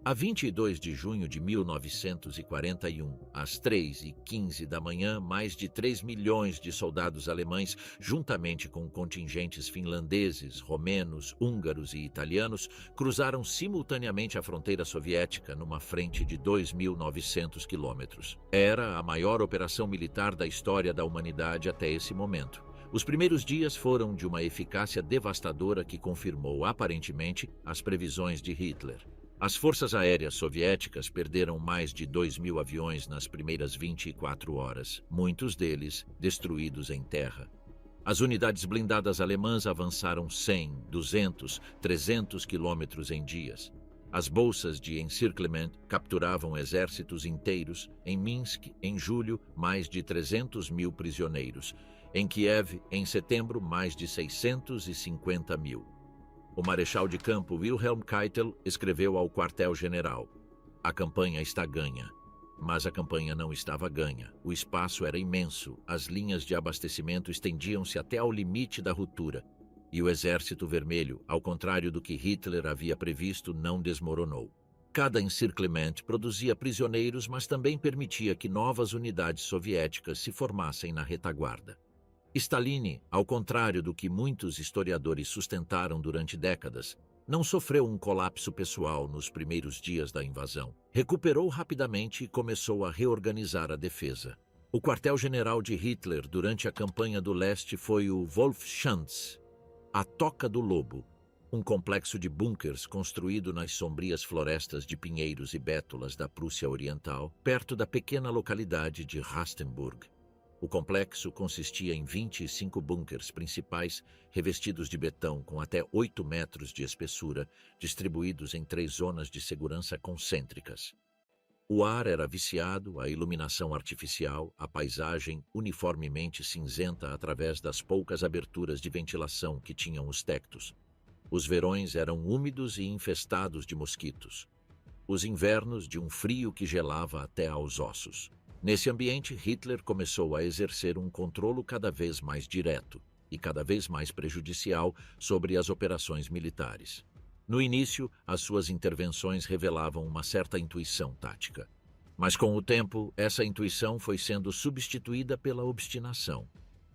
A 22 de junho de 1941, às 3h15 da manhã, mais de 3 milhões de soldados alemães, juntamente com contingentes finlandeses, romenos, húngaros e italianos, cruzaram simultaneamente a fronteira soviética numa frente de 2.900 quilômetros. Era a maior operação militar da história da humanidade até esse momento. Os primeiros dias foram de uma eficácia devastadora que confirmou, aparentemente, as previsões de Hitler. As forças aéreas soviéticas perderam mais de 2.000 aviões nas primeiras 24 horas, muitos deles destruídos em terra. As unidades blindadas alemãs avançaram 100, 200, 300 quilômetros em dias. As bolsas de encirclement capturavam exércitos inteiros. Em Minsk, em julho, mais de 300 mil prisioneiros. Em Kiev, em setembro, mais de 650 mil. O marechal de campo Wilhelm Keitel escreveu ao quartel-general: "A campanha está ganha." Mas a campanha não estava ganha. O espaço era imenso, as linhas de abastecimento estendiam-se até ao limite da ruptura. E o Exército Vermelho, ao contrário do que Hitler havia previsto, não desmoronou. Cada encirclement produzia prisioneiros, mas também permitia que novas unidades soviéticas se formassem na retaguarda. Stalin, ao contrário do que muitos historiadores sustentaram durante décadas, não sofreu um colapso pessoal nos primeiros dias da invasão. Recuperou rapidamente e começou a reorganizar a defesa. O quartel-general de Hitler durante a campanha do leste foi o Wolfschanz, a Toca do Lobo, um complexo de bunkers construído nas sombrias florestas de pinheiros e bétulas da Prússia Oriental, perto da pequena localidade de Rastenburg. O complexo consistia em 25 bunkers principais revestidos de betão com até 8 metros de espessura, distribuídos em 3 zonas de segurança concêntricas. O ar era viciado, a iluminação artificial, a paisagem uniformemente cinzenta através das poucas aberturas de ventilação que tinham os tectos. Os verões eram úmidos e infestados de mosquitos. Os invernos de um frio que gelava até aos ossos. Nesse ambiente, Hitler começou a exercer um controle cada vez mais direto e cada vez mais prejudicial sobre as operações militares. No início, as suas intervenções revelavam uma certa intuição tática. Mas com o tempo, essa intuição foi sendo substituída pela obstinação.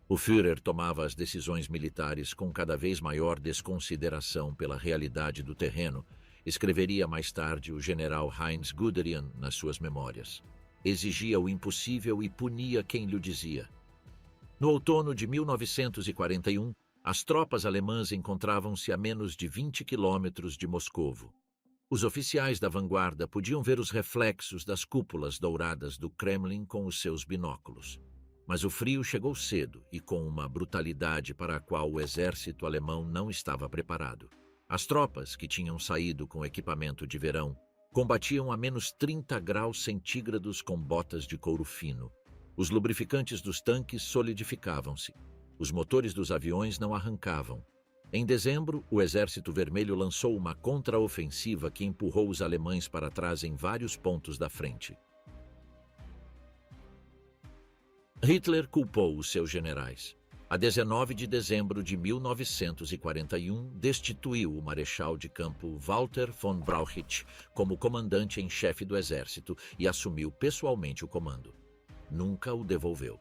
O Führer tomava as decisões militares com cada vez maior desconsideração pela realidade do terreno, escreveria mais tarde o general Heinz Guderian nas suas memórias. Exigia o impossível e punia quem lhe dizia. No outono de 1941, as tropas alemãs encontravam-se a menos de 20 quilômetros de Moscovo. Os oficiais da vanguarda podiam ver os reflexos das cúpulas douradas do Kremlin com os seus binóculos. Mas o frio chegou cedo e com uma brutalidade para a qual o exército alemão não estava preparado. As tropas, que tinham saído com equipamento de verão, combatiam a menos 30 graus centígrados com botas de couro fino. Os lubrificantes dos tanques solidificavam-se. Os motores dos aviões não arrancavam. Em dezembro, o Exército Vermelho lançou uma contraofensiva que empurrou os alemães para trás em vários pontos da frente. Hitler culpou os seus generais. A 19 de dezembro de 1941, destituiu o marechal de campo Walter von Brauchitsch como comandante em chefe do exército e assumiu pessoalmente o comando. Nunca o devolveu.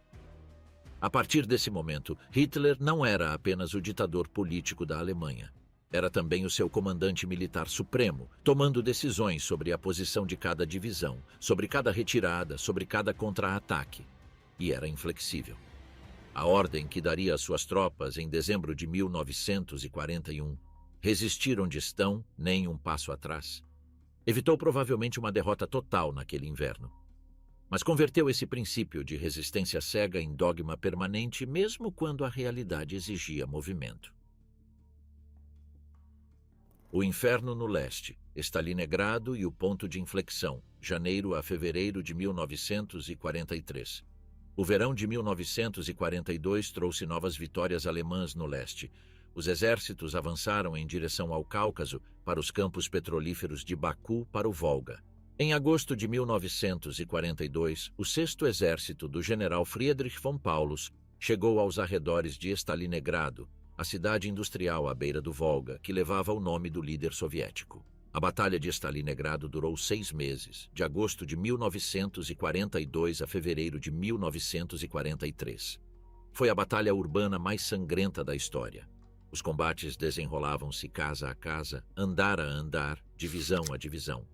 A partir desse momento, Hitler não era apenas o ditador político da Alemanha. Era também o seu comandante militar supremo, tomando decisões sobre a posição de cada divisão, sobre cada retirada, sobre cada contra-ataque. E era inflexível. A ordem que daria às suas tropas em dezembro de 1941, resistir onde estão, nem um passo atrás, evitou provavelmente uma derrota total naquele inverno. Mas converteu esse princípio de resistência cega em dogma permanente, mesmo quando a realidade exigia movimento. O inferno no leste, Stalingrado e o ponto de inflexão, janeiro a fevereiro de 1943. O verão de 1942 trouxe novas vitórias alemãs no leste. Os exércitos avançaram em direção ao Cáucaso, para os campos petrolíferos de Baku para o Volga. Em agosto de 1942, o 6º Exército do general Friedrich von Paulus chegou aos arredores de Stalingrado, a cidade industrial à beira do Volga, que levava o nome do líder soviético. A Batalha de Stalingrado durou 6 meses, de agosto de 1942 a fevereiro de 1943. Foi a batalha urbana mais sangrenta da história. Os combates desenrolavam-se casa a casa, andar a andar, divisão a divisão.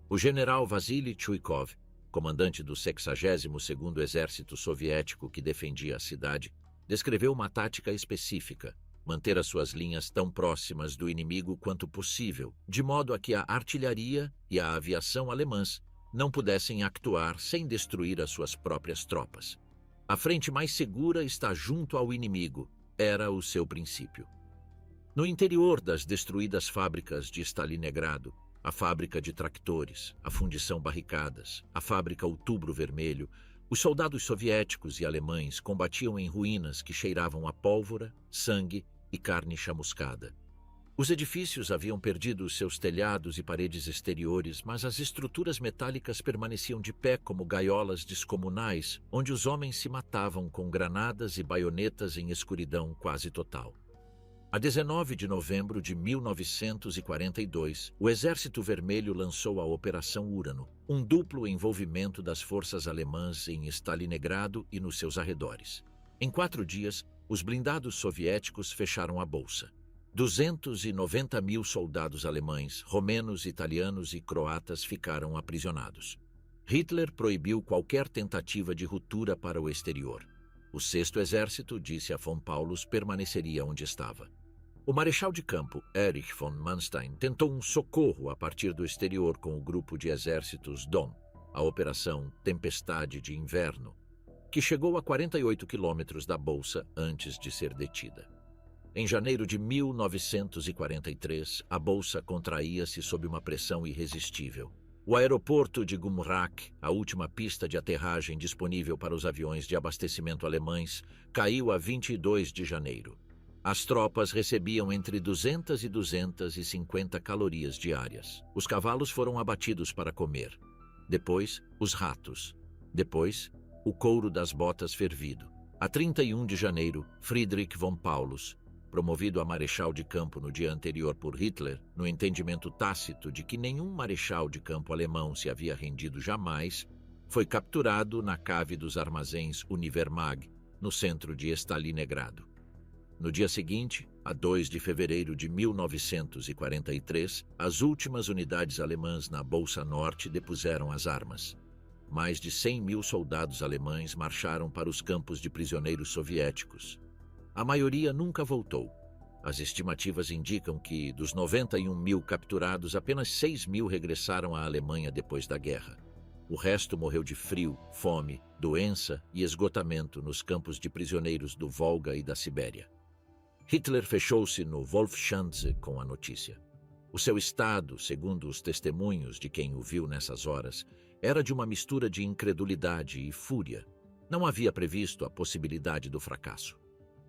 O general Vasily Chuikov, comandante do 62º Exército Soviético que defendia a cidade, descreveu uma tática específica: manter as suas linhas tão próximas do inimigo quanto possível, de modo a que a artilharia e a aviação alemãs não pudessem actuar sem destruir as suas próprias tropas. A frente mais segura está junto ao inimigo, era o seu princípio. No interior das destruídas fábricas de Stalingrado, a fábrica de tractores, a fundição Barricadas, a fábrica Outubro Vermelho, os soldados soviéticos e alemães combatiam em ruínas que cheiravam a pólvora, sangue e carne chamuscada. Os edifícios haviam perdido seus telhados e paredes exteriores, mas as estruturas metálicas permaneciam de pé como gaiolas descomunais, onde os homens se matavam com granadas e baionetas em escuridão quase total. A 19 de novembro de 1942, o Exército Vermelho lançou a Operação Urano, um duplo envolvimento das forças alemãs em Stalingrado e nos seus arredores. Em 4 dias, os blindados soviéticos fecharam a bolsa. 290 mil soldados alemães, romenos, italianos e croatas ficaram aprisionados. Hitler proibiu qualquer tentativa de ruptura para o exterior. O 6º Exército, disse a von Paulus, permaneceria onde estava. O marechal de campo, Erich von Manstein, tentou um socorro a partir do exterior com o grupo de exércitos Dom, a Operação Tempestade de Inverno, que chegou a 48 quilômetros da bolsa antes de ser detida. Em janeiro de 1943, a bolsa contraía-se sob uma pressão irresistível. O aeroporto de Gumrak, a última pista de aterragem disponível para os aviões de abastecimento alemães, caiu a 22 de janeiro. As tropas recebiam entre 200 e 250 calorias diárias. Os cavalos foram abatidos para comer. Depois, os ratos. Depois, o couro das botas fervido. A 31 de janeiro, Friedrich von Paulus, promovido a marechal de campo no dia anterior por Hitler, no entendimento tácito de que nenhum marechal de campo alemão se havia rendido jamais, foi capturado na cave dos armazéns Univermag, no centro de Stalingrado. No dia seguinte, a 2 de fevereiro de 1943, as últimas unidades alemãs na Bolsa Norte depuseram as armas. Mais de 100 mil soldados alemães marcharam para os campos de prisioneiros soviéticos. A maioria nunca voltou. As estimativas indicam que, dos 91 mil capturados, apenas 6 mil regressaram à Alemanha depois da guerra. O resto morreu de frio, fome, doença e esgotamento nos campos de prisioneiros do Volga e da Sibéria. Hitler fechou-se no Wolfschanze com a notícia. O seu estado, segundo os testemunhos de quem o viu nessas horas, era de uma mistura de incredulidade e fúria. Não havia previsto a possibilidade do fracasso.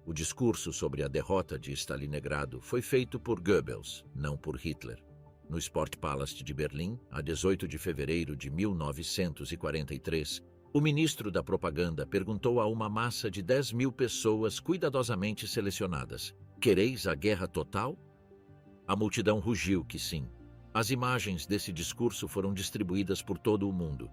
O discurso sobre a derrota de Stalingrado foi feito por Goebbels, não por Hitler. No Sportpalast de Berlim, a 18 de fevereiro de 1943, o ministro da propaganda perguntou a uma massa de 10 mil pessoas cuidadosamente selecionadas: "Quereis a guerra total?" A multidão rugiu que sim. As imagens desse discurso foram distribuídas por todo o mundo.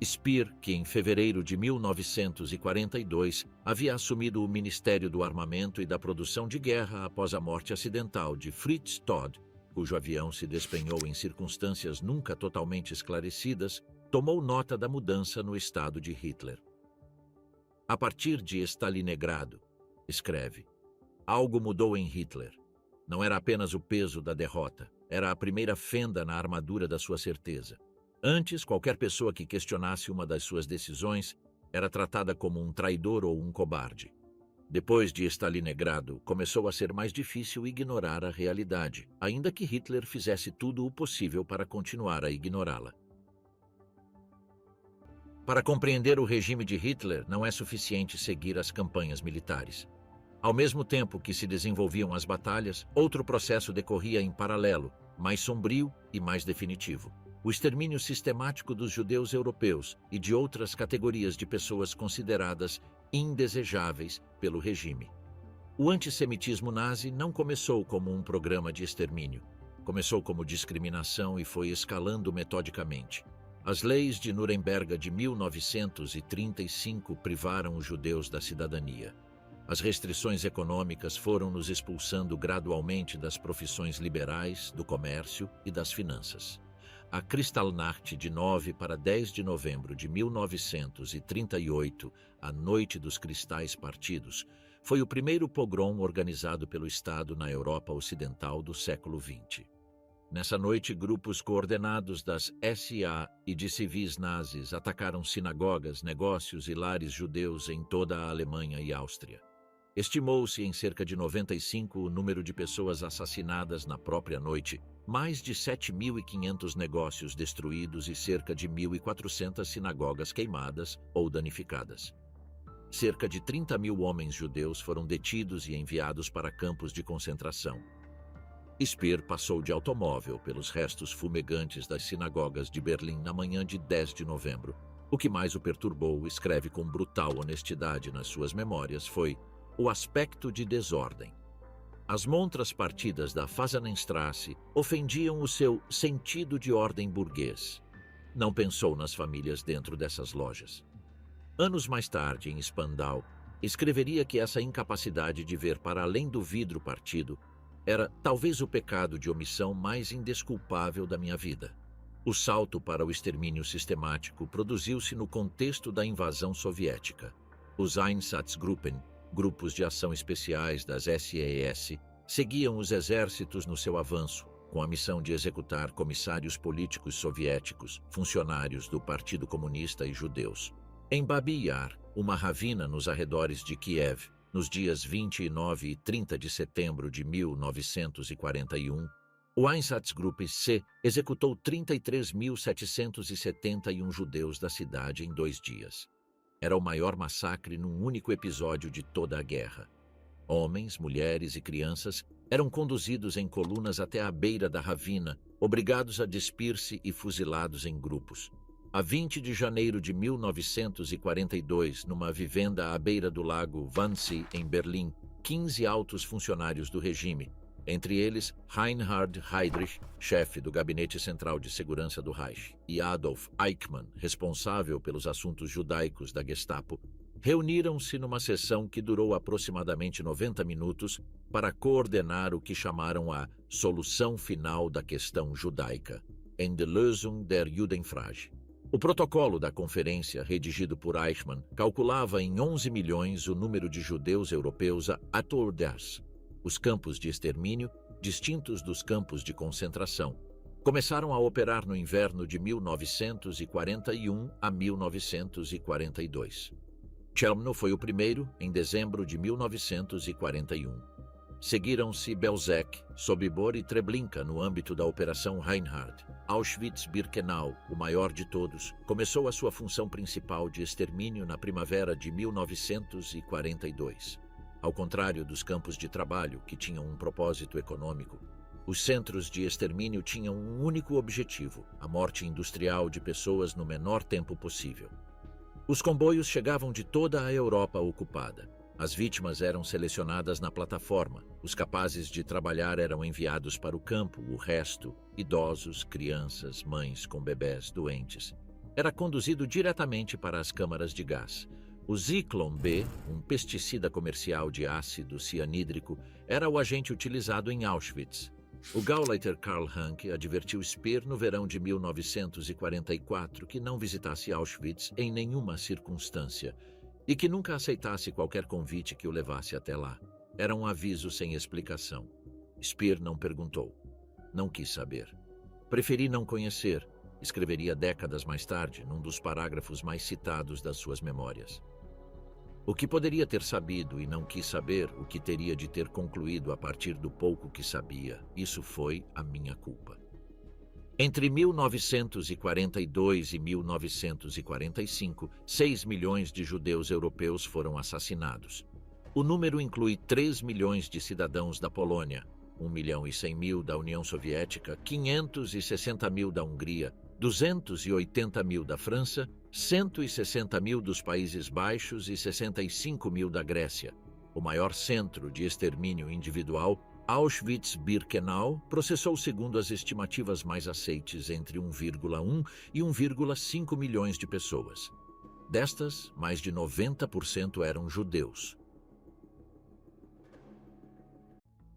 Speer, que em fevereiro de 1942 havia assumido o Ministério do Armamento e da Produção de Guerra após a morte acidental de Fritz Todt, cujo avião se despenhou em circunstâncias nunca totalmente esclarecidas, tomou nota da mudança no estado de Hitler. A partir de Stalingrado, escreve, algo mudou em Hitler. Não era apenas o peso da derrota, era a primeira fenda na armadura da sua certeza. Antes, qualquer pessoa que questionasse uma das suas decisões era tratada como um traidor ou um cobarde. Depois de Stalingrado, começou a ser mais difícil ignorar a realidade, ainda que Hitler fizesse tudo o possível para continuar a ignorá-la. Para compreender o regime de Hitler, não é suficiente seguir as campanhas militares. Ao mesmo tempo que se desenvolviam as batalhas, outro processo decorria em paralelo, mais sombrio e mais definitivo: o extermínio sistemático dos judeus europeus e de outras categorias de pessoas consideradas indesejáveis pelo regime. O antissemitismo nazi não começou como um programa de extermínio. Começou como discriminação e foi escalando metodicamente. As leis de Nuremberg de 1935 privaram os judeus da cidadania. As restrições econômicas foram nos expulsando gradualmente das profissões liberais, do comércio e das finanças. A Kristallnacht de 9 para 10 de novembro de 1938, a Noite dos Cristais Partidos, foi o primeiro pogrom organizado pelo Estado na Europa Ocidental do século XX. Nessa noite, grupos coordenados das SA e de civis nazis atacaram sinagogas, negócios e lares judeus em toda a Alemanha e Áustria. Estimou-se em cerca de 95 o número de pessoas assassinadas na própria noite, mais de 7.500 negócios destruídos e cerca de 1.400 sinagogas queimadas ou danificadas. Cerca de 30.000 homens judeus foram detidos e enviados para campos de concentração. Speer passou de automóvel pelos restos fumegantes das sinagogas de Berlim na manhã de 10 de novembro. O que mais o perturbou, escreve com brutal honestidade nas suas memórias, foi o aspecto de desordem. As montras partidas da Fasanenstrasse ofendiam o seu sentido de ordem burguês. Não pensou nas famílias dentro dessas lojas. Anos mais tarde, em Spandau, escreveria que essa incapacidade de ver para além do vidro partido era talvez o pecado de omissão mais indesculpável da minha vida. O salto para o extermínio sistemático produziu-se no contexto da invasão soviética. Os Einsatzgruppen, grupos de ação especiais das SAS, seguiam os exércitos no seu avanço, com a missão de executar comissários políticos soviéticos, funcionários do Partido Comunista e judeus. Em Babi Yar, uma ravina nos arredores de Kiev, nos dias 29 e 30 de setembro de 1941, o Einsatzgruppe C executou 33.771 judeus da cidade em 2 dias. Era o maior massacre num único episódio de toda a guerra. Homens, mulheres e crianças eram conduzidos em colunas até a beira da ravina, obrigados a despir-se e fuzilados em grupos. A 20 de janeiro de 1942, numa vivenda à beira do lago Wannsee, em Berlim, 15 altos funcionários do regime, entre eles Reinhard Heydrich, chefe do Gabinete Central de Segurança do Reich, e Adolf Eichmann, responsável pelos assuntos judaicos da Gestapo, reuniram-se numa sessão que durou aproximadamente 90 minutos para coordenar o que chamaram a solução final da questão judaica, Die Lösung der Judenfrage. O protocolo da conferência, redigido por Eichmann, calculava em 11 milhões o número de judeus europeus a Atorders. Os campos de extermínio, distintos dos campos de concentração, começaram a operar no inverno de 1941 a 1942. Chelmno foi o primeiro, em dezembro de 1941. Seguiram-se Belzec, Sobibor e Treblinka no âmbito da Operação Reinhard. Auschwitz-Birkenau, o maior de todos, começou a sua função principal de extermínio na primavera de 1942. Ao contrário dos campos de trabalho, que tinham um propósito econômico, os centros de extermínio tinham um único objetivo: a morte industrial de pessoas no menor tempo possível. Os comboios chegavam de toda a Europa ocupada. As vítimas eram selecionadas na plataforma, os capazes de trabalhar eram enviados para o campo, o resto, idosos, crianças, mães com bebés doentes, era conduzido diretamente para as câmaras de gás. O Zyklon B, um pesticida comercial de ácido cianídrico, era o agente utilizado em Auschwitz. O Gauleiter Karl Hanke advertiu Speer no verão de 1944 que não visitasse Auschwitz em nenhuma circunstância e que nunca aceitasse qualquer convite que o levasse até lá. Era um aviso sem explicação. Speer não perguntou. Não quis saber. Preferi não conhecer, escreveria décadas mais tarde, num dos parágrafos mais citados das suas memórias. O que poderia ter sabido e não quis saber, o que teria de ter concluído a partir do pouco que sabia, isso foi a minha culpa. Entre 1942 e 1945, 6 milhões de judeus europeus foram assassinados. O número inclui 3 milhões de cidadãos da Polônia, 1.100.000 da União Soviética, 560.000 da Hungria, 280.000 da França, 160.000 dos Países Baixos e 65.000 da Grécia. O maior centro de extermínio individual, Auschwitz-Birkenau, processou, segundo as estimativas mais aceites, entre 1,1 e 1,5 milhões de pessoas. Destas, mais de 90% eram judeus.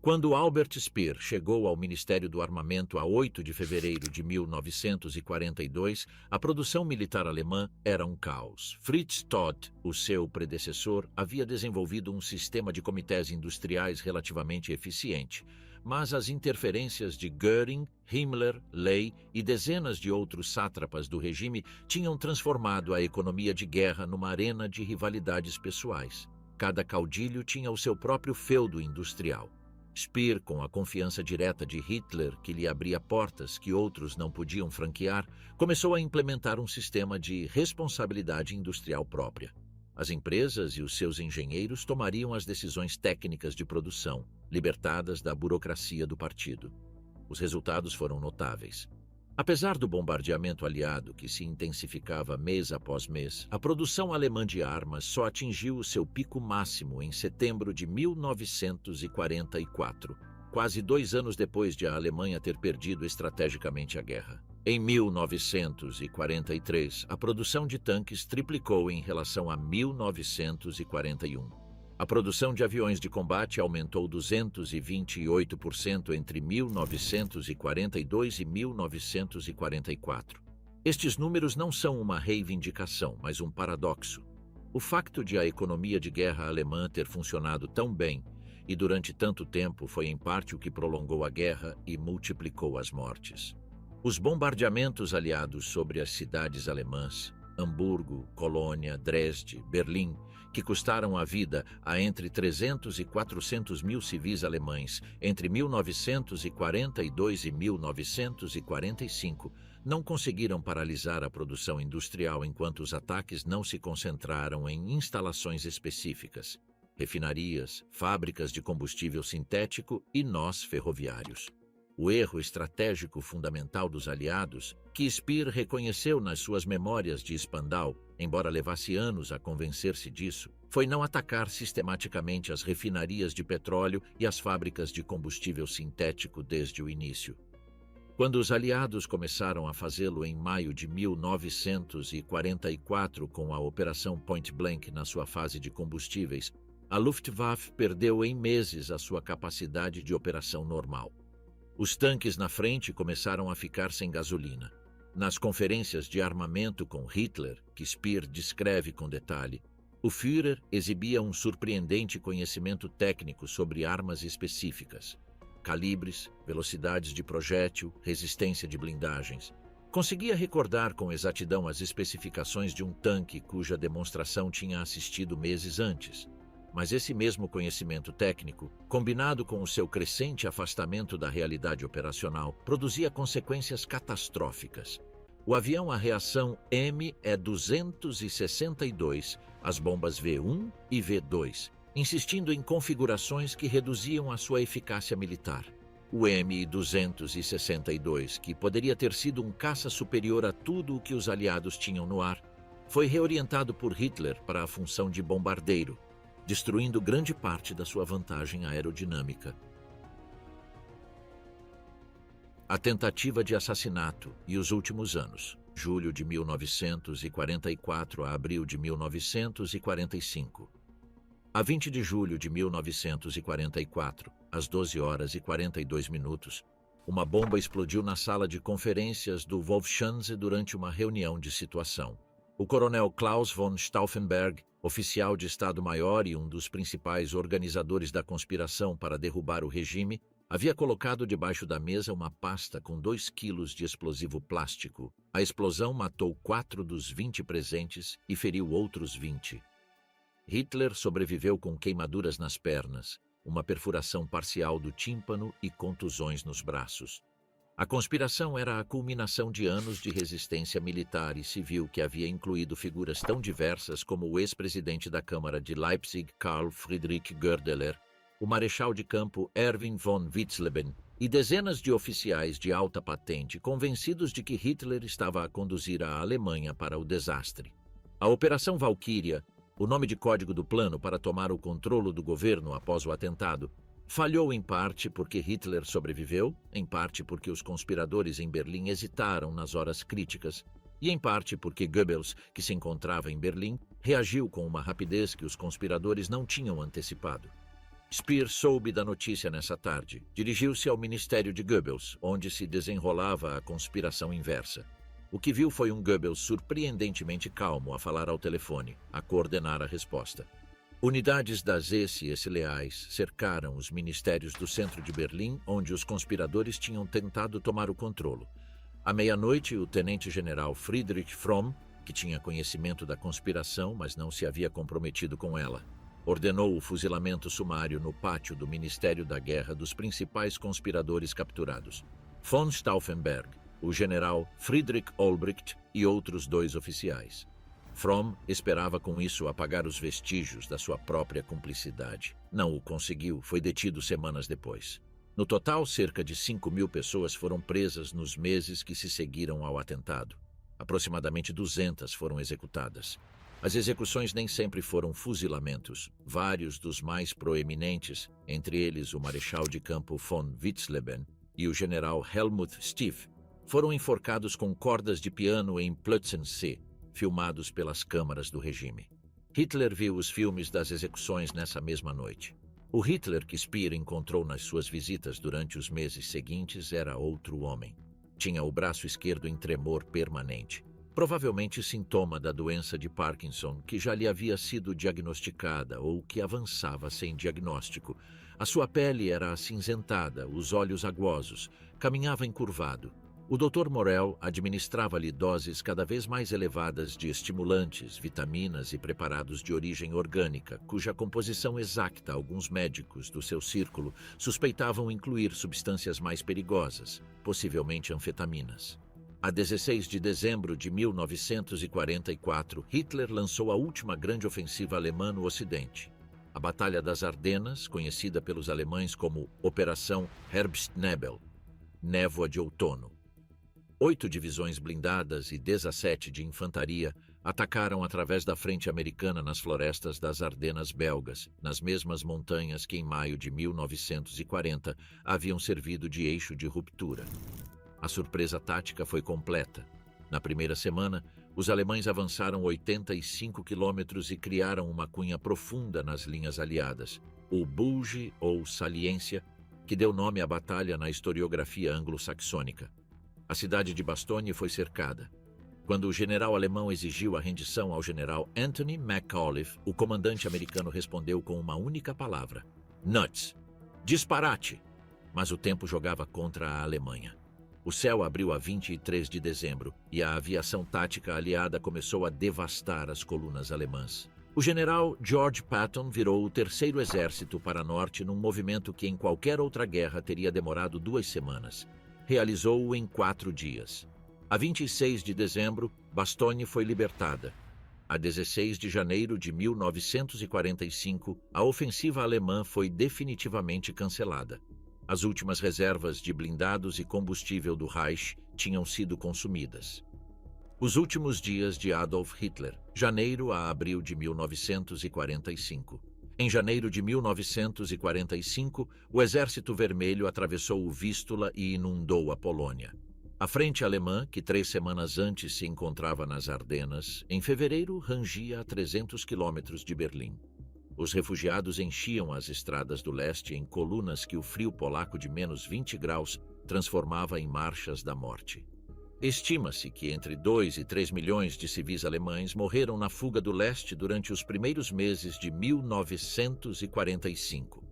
Quando Albert Speer chegou ao Ministério do Armamento a 8 de fevereiro de 1942, a produção militar alemã era um caos. Fritz Todt, o seu predecessor, havia desenvolvido um sistema de comitês industriais relativamente eficiente, mas as interferências de Göring, Himmler, Ley e dezenas de outros sátrapas do regime tinham transformado a economia de guerra numa arena de rivalidades pessoais. Cada caudilho tinha o seu próprio feudo industrial. Speer, com a confiança direta de Hitler, que lhe abria portas que outros não podiam franquear, começou a implementar um sistema de responsabilidade industrial própria. As empresas e os seus engenheiros tomariam as decisões técnicas de produção, libertadas da burocracia do partido. Os resultados foram notáveis. Apesar do bombardeamento aliado que se intensificava mês após mês, a produção alemã de armas só atingiu o seu pico máximo em setembro de 1944, quase 2 anos depois de a Alemanha ter perdido estrategicamente a guerra. Em 1943, a produção de tanques triplicou em relação a 1941. A produção de aviões de combate aumentou 228% entre 1942 e 1944. Estes números não são uma reivindicação, mas um paradoxo. O facto de a economia de guerra alemã ter funcionado tão bem e durante tanto tempo foi em parte o que prolongou a guerra e multiplicou as mortes. Os bombardeamentos aliados sobre as cidades alemãs, Hamburgo, Colônia, Dresde, Berlim, que custaram a vida a entre 300 e 400 mil civis alemães entre 1942 e 1945, não conseguiram paralisar a produção industrial enquanto os ataques não se concentraram em instalações específicas, refinarias, fábricas de combustível sintético e nós ferroviários. O erro estratégico fundamental dos aliados, que Speer reconheceu nas suas memórias de Spandau, embora levasse anos a convencer-se disso, foi não atacar sistematicamente as refinarias de petróleo e as fábricas de combustível sintético desde o início. Quando os aliados começaram a fazê-lo em maio de 1944 com a Operação Point Blank na sua fase de combustíveis, a Luftwaffe perdeu em meses a sua capacidade de operação normal. Os tanques na frente começaram a ficar sem gasolina. Nas conferências de armamento com Hitler, que Speer descreve com detalhe, o Führer exibia um surpreendente conhecimento técnico sobre armas específicas, calibres, velocidades de projétil, resistência de blindagens. Conseguia recordar com exatidão as especificações de um tanque cuja demonstração tinha assistido meses antes. Mas esse mesmo conhecimento técnico, combinado com o seu crescente afastamento da realidade operacional, produzia consequências catastróficas. O avião à reação ME-262, as bombas V1 e V2, insistindo em configurações que reduziam a sua eficácia militar. O MI-262, que poderia ter sido um caça superior a tudo o que os aliados tinham no ar, foi reorientado por Hitler para a função de bombardeiro, destruindo grande parte da sua vantagem aerodinâmica. A tentativa de assassinato e os últimos anos, julho de 1944 a abril de 1945. A 20 de julho de 1944, às 12 horas e 42 minutos, uma bomba explodiu na sala de conferências do Wolfschanze durante uma reunião de situação. O coronel Klaus von Stauffenberg, oficial de Estado-Maior e um dos principais organizadores da conspiração para derrubar o regime, havia colocado debaixo da mesa uma pasta com 2 quilos de explosivo plástico. A explosão matou 4 dos 20 presentes e feriu outros 20. Hitler sobreviveu com queimaduras nas pernas, uma perfuração parcial do tímpano e contusões nos braços. A conspiração era a culminação de anos de resistência militar e civil que havia incluído figuras tão diversas como o ex-presidente da Câmara de Leipzig, Karl Friedrich Goerdeler, o marechal de campo Erwin von Witzleben e dezenas de oficiais de alta patente convencidos de que Hitler estava a conduzir a Alemanha para o desastre. A Operação Valkyria, o nome de código do plano para tomar o controle do governo após o atentado, falhou em parte porque Hitler sobreviveu, em parte porque os conspiradores em Berlim hesitaram nas horas críticas, e em parte porque Goebbels, que se encontrava em Berlim, reagiu com uma rapidez que os conspiradores não tinham antecipado. Speer soube da notícia nessa tarde. Dirigiu-se ao ministério de Goebbels, onde se desenrolava a conspiração inversa. O que viu foi um Goebbels surpreendentemente calmo a falar ao telefone, a coordenar a resposta. Unidades das SS leais cercaram os ministérios do centro de Berlim, onde os conspiradores tinham tentado tomar o controle. À meia-noite, o tenente-general Friedrich Fromm, que tinha conhecimento da conspiração, mas não se havia comprometido com ela, ordenou o fuzilamento sumário no pátio do Ministério da Guerra dos principais conspiradores capturados: von Stauffenberg, o general Friedrich Olbricht e outros 2 oficiais. Fromm esperava com isso apagar os vestígios da sua própria cumplicidade. Não o conseguiu, foi detido semanas depois. No total, cerca de 5.000 pessoas foram presas nos meses que se seguiram ao atentado. Aproximadamente 200 foram executadas. As execuções nem sempre foram fuzilamentos. Vários dos mais proeminentes, entre eles o marechal de campo von Witzleben e o general Helmut Stief, foram enforcados com cordas de piano em Plötzensee, filmados pelas câmaras do regime. Hitler viu os filmes das execuções nessa mesma noite. O Hitler que Speer encontrou nas suas visitas durante os meses seguintes era outro homem. Tinha o braço esquerdo em tremor permanente, provavelmente sintoma da doença de Parkinson que já lhe havia sido diagnosticada ou que avançava sem diagnóstico. A sua pele era acinzentada, os olhos aguosos, caminhava encurvado. O Dr. Morel administrava-lhe doses cada vez mais elevadas de estimulantes, vitaminas e preparados de origem orgânica, cuja composição exata alguns médicos do seu círculo suspeitavam incluir substâncias mais perigosas, possivelmente anfetaminas. A 16 de dezembro de 1944, Hitler lançou a última grande ofensiva alemã no Ocidente. A Batalha das Ardenas, conhecida pelos alemães como Operação Herbstnebel, Névoa de Outono. 8 divisões blindadas e 17 de infantaria atacaram através da frente americana nas florestas das Ardenas belgas, nas mesmas montanhas que em maio de 1940 haviam servido de eixo de ruptura. A surpresa tática foi completa. Na primeira semana, os alemães avançaram 85 quilômetros e criaram uma cunha profunda nas linhas aliadas, o Bulge ou Saliência, que deu nome à batalha na historiografia anglo-saxônica. A cidade de Bastogne foi cercada. Quando o general alemão exigiu a rendição ao general Anthony McAuliffe, o comandante americano respondeu com uma única palavra: nuts, disparate! Mas o tempo jogava contra a Alemanha. O céu abriu a 23 de dezembro e a aviação tática aliada começou a devastar as colunas alemãs. O general George Patton virou o terceiro exército para norte num movimento que em qualquer outra guerra teria demorado 2 semanas. Realizou-o em 4 dias. A 26 de dezembro, Bastogne foi libertada. A 16 de janeiro de 1945, a ofensiva alemã foi definitivamente cancelada. As últimas reservas de blindados e combustível do Reich tinham sido consumidas. Os últimos dias de Adolf Hitler, janeiro a abril de 1945. Em janeiro de 1945, o Exército Vermelho atravessou o Vístula e inundou a Polônia. A frente alemã, que 3 semanas antes se encontrava nas Ardenas, em fevereiro rangia a 300 quilômetros de Berlim. Os refugiados enchiam as estradas do leste em colunas que o frio polaco de menos 20 graus transformava em marchas da morte. Estima-se que entre 2 e 3 milhões de civis alemães morreram na fuga do leste durante os primeiros meses de 1945.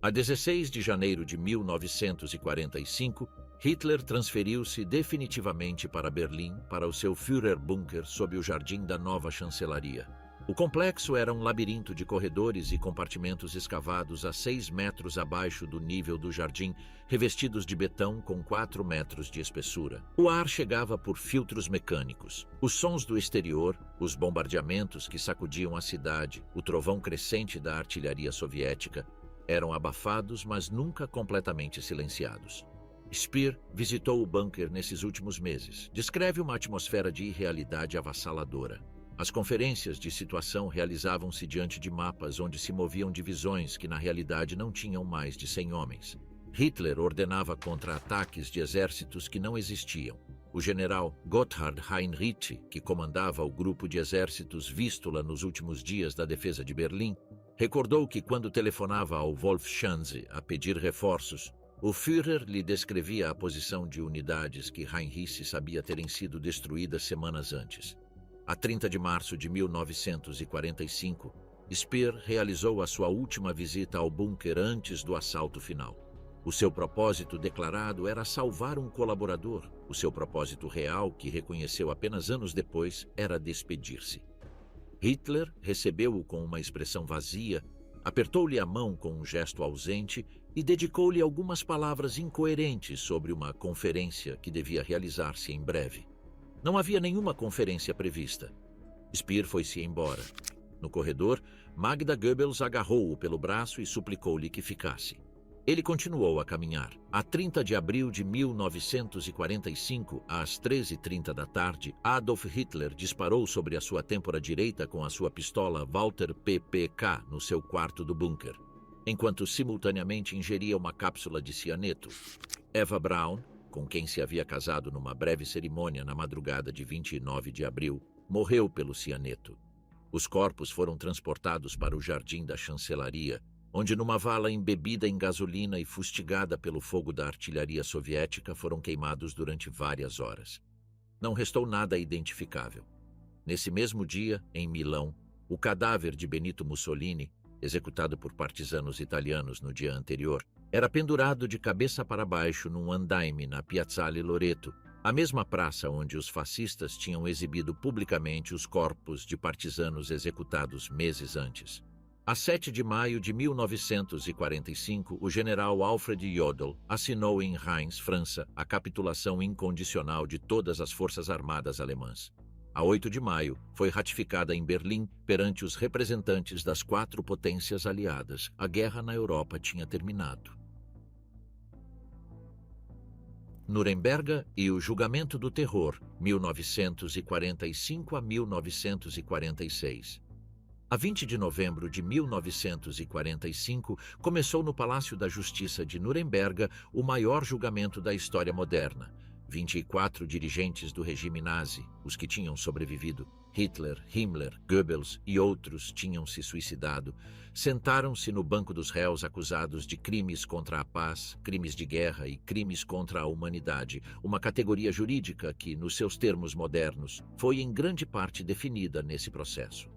A 16 de janeiro de 1945, Hitler transferiu-se definitivamente para Berlim, para o seu Führerbunker sob o jardim da nova chancelaria. O complexo era um labirinto de corredores e compartimentos escavados a 6 metros abaixo do nível do jardim, revestidos de betão com 4 metros de espessura. O ar chegava por filtros mecânicos. Os sons do exterior, os bombardeamentos que sacudiam a cidade, o trovão crescente da artilharia soviética, Eram abafados, mas nunca completamente silenciados. Speer visitou o bunker nesses últimos meses. Descreve uma atmosfera de irrealidade avassaladora. As conferências de situação realizavam-se diante de mapas onde se moviam divisões que na realidade não tinham mais de 100 homens. Hitler ordenava contra-ataques de exércitos que não existiam. O general Gotthard Heinrich, que comandava o grupo de exércitos Vístula nos últimos dias da defesa de Berlim, recordou que quando telefonava ao Wolfschanze a pedir reforços, o Führer lhe descrevia a posição de unidades que Heinrich sabia terem sido destruídas semanas antes. A 30 de março de 1945, Speer realizou a sua última visita ao bunker antes do assalto final. O seu propósito declarado era salvar um colaborador. O seu propósito real, que reconheceu apenas anos depois, era despedir-se. Hitler recebeu-o com uma expressão vazia, apertou-lhe a mão com um gesto ausente e dedicou-lhe algumas palavras incoerentes sobre uma conferência que devia realizar-se em breve. Não havia nenhuma conferência prevista. Speer foi-se embora. No corredor, Magda Goebbels agarrou-o pelo braço e suplicou-lhe que ficasse. Ele continuou a caminhar. A 30 de abril de 1945, às 13h30 da tarde, Adolf Hitler disparou sobre a sua têmpora direita com a sua pistola Walther PPK no seu quarto do bunker, enquanto simultaneamente ingeria uma cápsula de cianeto. Eva Braun, com quem se havia casado numa breve cerimônia na madrugada de 29 de abril, morreu pelo cianeto. Os corpos foram transportados para o jardim da chancelaria, onde numa vala embebida em gasolina e fustigada pelo fogo da artilharia soviética foram queimados durante várias horas. Não restou nada identificável. Nesse mesmo dia, em Milão, o cadáver de Benito Mussolini, executado por partisanos italianos no dia anterior, era pendurado de cabeça para baixo num andaime na Piazzale Loreto, a mesma praça onde os fascistas tinham exibido publicamente os corpos de partisanos executados meses antes. A 7 de maio de 1945, o general Alfred Jodl assinou em Reims, França, a capitulação incondicional de todas as forças armadas alemãs. A 8 de maio, foi ratificada em Berlim perante os representantes das 4 potências aliadas. A guerra na Europa tinha terminado. Nuremberg e o Julgamento do Terror, 1945 a 1946. A 20 de novembro de 1945, começou no Palácio da Justiça de Nuremberg o maior julgamento da história moderna. 24 dirigentes do regime nazi, os que tinham sobrevivido, Hitler, Himmler, Goebbels e outros tinham se suicidado, sentaram-se no banco dos réus acusados de crimes contra a paz, crimes de guerra e crimes contra a humanidade, uma categoria jurídica que, nos seus termos modernos, foi em grande parte definida nesse processo.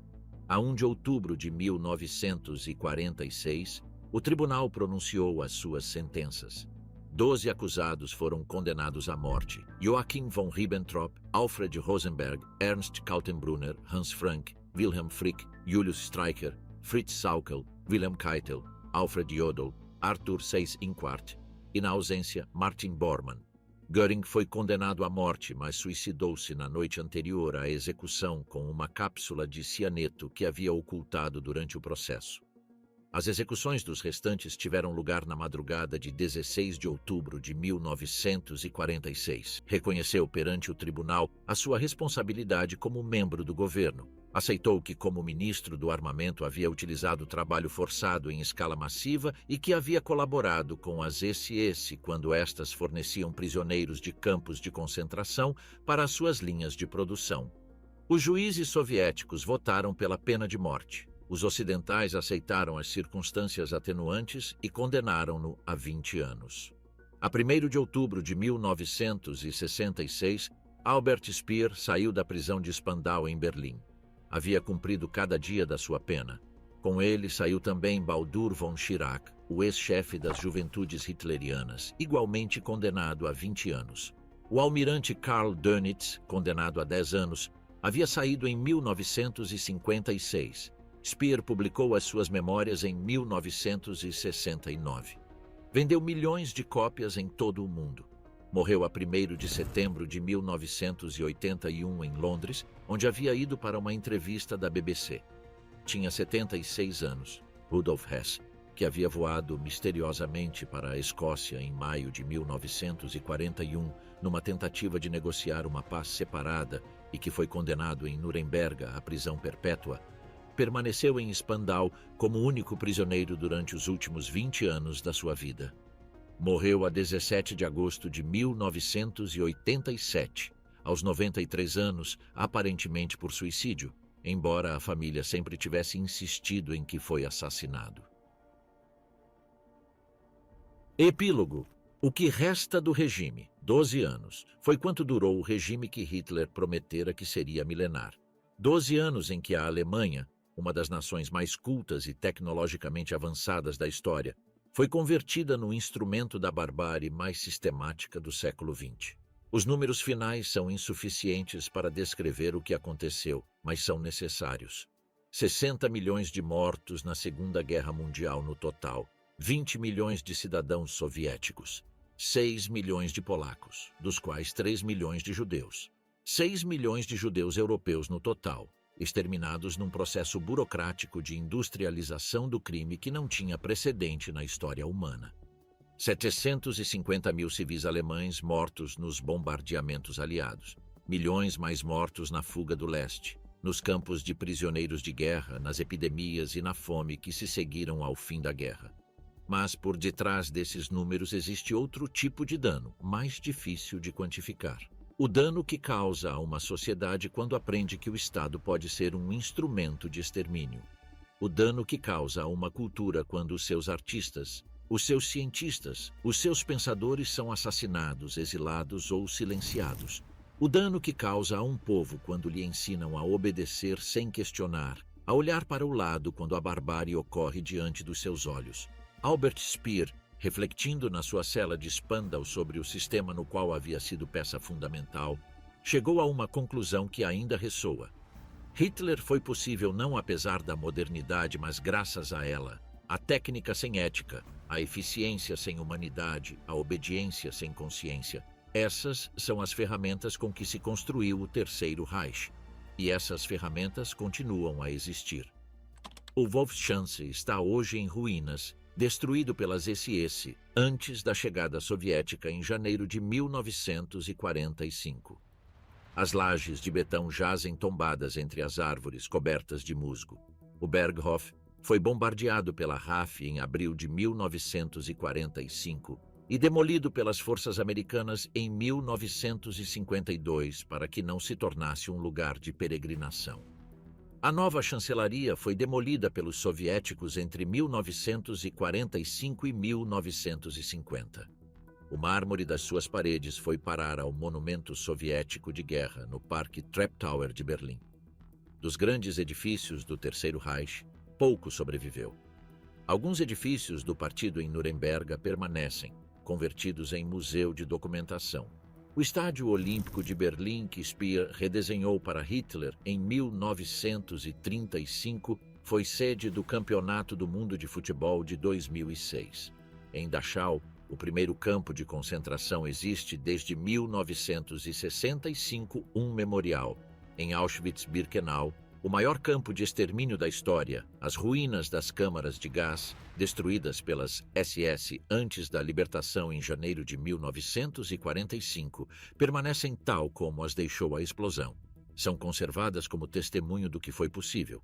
A 1 de outubro de 1946, o tribunal pronunciou as suas sentenças. 12 acusados foram condenados à morte: Joachim von Ribbentrop, Alfred Rosenberg, Ernst Kaltenbrunner, Hans Frank, Wilhelm Frick, Julius Streicher, Fritz Sauckel, Wilhelm Keitel, Alfred Jodl, Arthur Seyss-Inquart e, na ausência, Martin Bormann. Göring foi condenado à morte, mas suicidou-se na noite anterior à execução com uma cápsula de cianeto que havia ocultado durante o processo. As execuções dos restantes tiveram lugar na madrugada de 16 de outubro de 1946. Reconheceu perante o tribunal a sua responsabilidade como membro do governo. Aceitou que, como ministro do armamento, havia utilizado trabalho forçado em escala massiva e que havia colaborado com as SS quando estas forneciam prisioneiros de campos de concentração para as suas linhas de produção. Os juízes soviéticos votaram pela pena de morte. Os ocidentais aceitaram as circunstâncias atenuantes e condenaram-no a 20 anos. A 1º de outubro de 1966, Albert Speer saiu da prisão de Spandau em Berlim. Havia cumprido cada dia da sua pena. Com ele saiu também Baldur von Schirach, o ex-chefe das juventudes hitlerianas, igualmente condenado a 20 anos. O almirante Karl Dönitz, condenado a 10 anos, havia saído em 1956. Speer publicou as suas memórias em 1969. Vendeu milhões de cópias em todo o mundo. Morreu a 1º de setembro de 1981 em Londres, onde havia ido para uma entrevista da BBC. Tinha 76 anos. Rudolf Hess, que havia voado misteriosamente para a Escócia em maio de 1941, numa tentativa de negociar uma paz separada e que foi condenado em Nuremberg à prisão perpétua, permaneceu em Spandau como único prisioneiro durante os últimos 20 anos da sua vida. Morreu a 17 de agosto de 1987, aos 93 anos, aparentemente por suicídio, embora a família sempre tivesse insistido em que foi assassinado. Epílogo. O que resta do regime, 12 anos, foi quanto durou o regime que Hitler prometera que seria milenar. 12 anos em que a Alemanha, uma das nações mais cultas e tecnologicamente avançadas da história, foi convertida no instrumento da barbárie mais sistemática do século XX. Os números finais são insuficientes para descrever o que aconteceu, mas são necessários. 60 milhões de mortos na Segunda Guerra Mundial no total, 20 milhões de cidadãos soviéticos, 6 milhões de polacos, dos quais 3 milhões de judeus, 6 milhões de judeus europeus no total, exterminados num processo burocrático de industrialização do crime que não tinha precedente na história humana. 750 mil civis alemães mortos nos bombardeamentos aliados, milhões mais mortos na fuga do leste, nos campos de prisioneiros de guerra, nas epidemias e na fome que se seguiram ao fim da guerra. Mas por detrás desses números existe outro tipo de dano, mais difícil de quantificar. O dano que causa a uma sociedade quando aprende que o Estado pode ser um instrumento de extermínio. O dano que causa a uma cultura quando os seus artistas, os seus cientistas, os seus pensadores são assassinados, exilados ou silenciados. O dano que causa a um povo quando lhe ensinam a obedecer sem questionar, a olhar para o lado quando a barbárie ocorre diante dos seus olhos. Albert Speer, refletindo na sua cela de Spandau sobre o sistema no qual havia sido peça fundamental, chegou a uma conclusão que ainda ressoa. Hitler foi possível não apesar da modernidade, mas graças a ela. A técnica sem ética, a eficiência sem humanidade, a obediência sem consciência. Essas são as ferramentas com que se construiu o Terceiro Reich. E essas ferramentas continuam a existir. O Wolfschanze está hoje em ruínas, destruído pelas SS antes da chegada soviética em janeiro de 1945. As lajes de betão jazem tombadas entre as árvores cobertas de musgo. O Berghof foi bombardeado pela RAF em abril de 1945 e demolido pelas forças americanas em 1952 para que não se tornasse um lugar de peregrinação. A nova chancelaria foi demolida pelos soviéticos entre 1945 e 1950. O mármore das suas paredes foi parar ao monumento soviético de guerra no Parque Treptower de Berlim. Dos grandes edifícios do Terceiro Reich, pouco sobreviveu. Alguns edifícios do partido em Nuremberg permanecem, convertidos em museu de documentação. O Estádio Olímpico de Berlim, que Speer redesenhou para Hitler em 1935, foi sede do Campeonato do Mundo de Futebol de 2006. Em Dachau, o primeiro campo de concentração existe desde 1965, um memorial. Em Auschwitz-Birkenau, o maior campo de extermínio da história, as ruínas das câmaras de gás, destruídas pelas SS antes da libertação em janeiro de 1945, permanecem tal como as deixou a explosão. São conservadas como testemunho do que foi possível.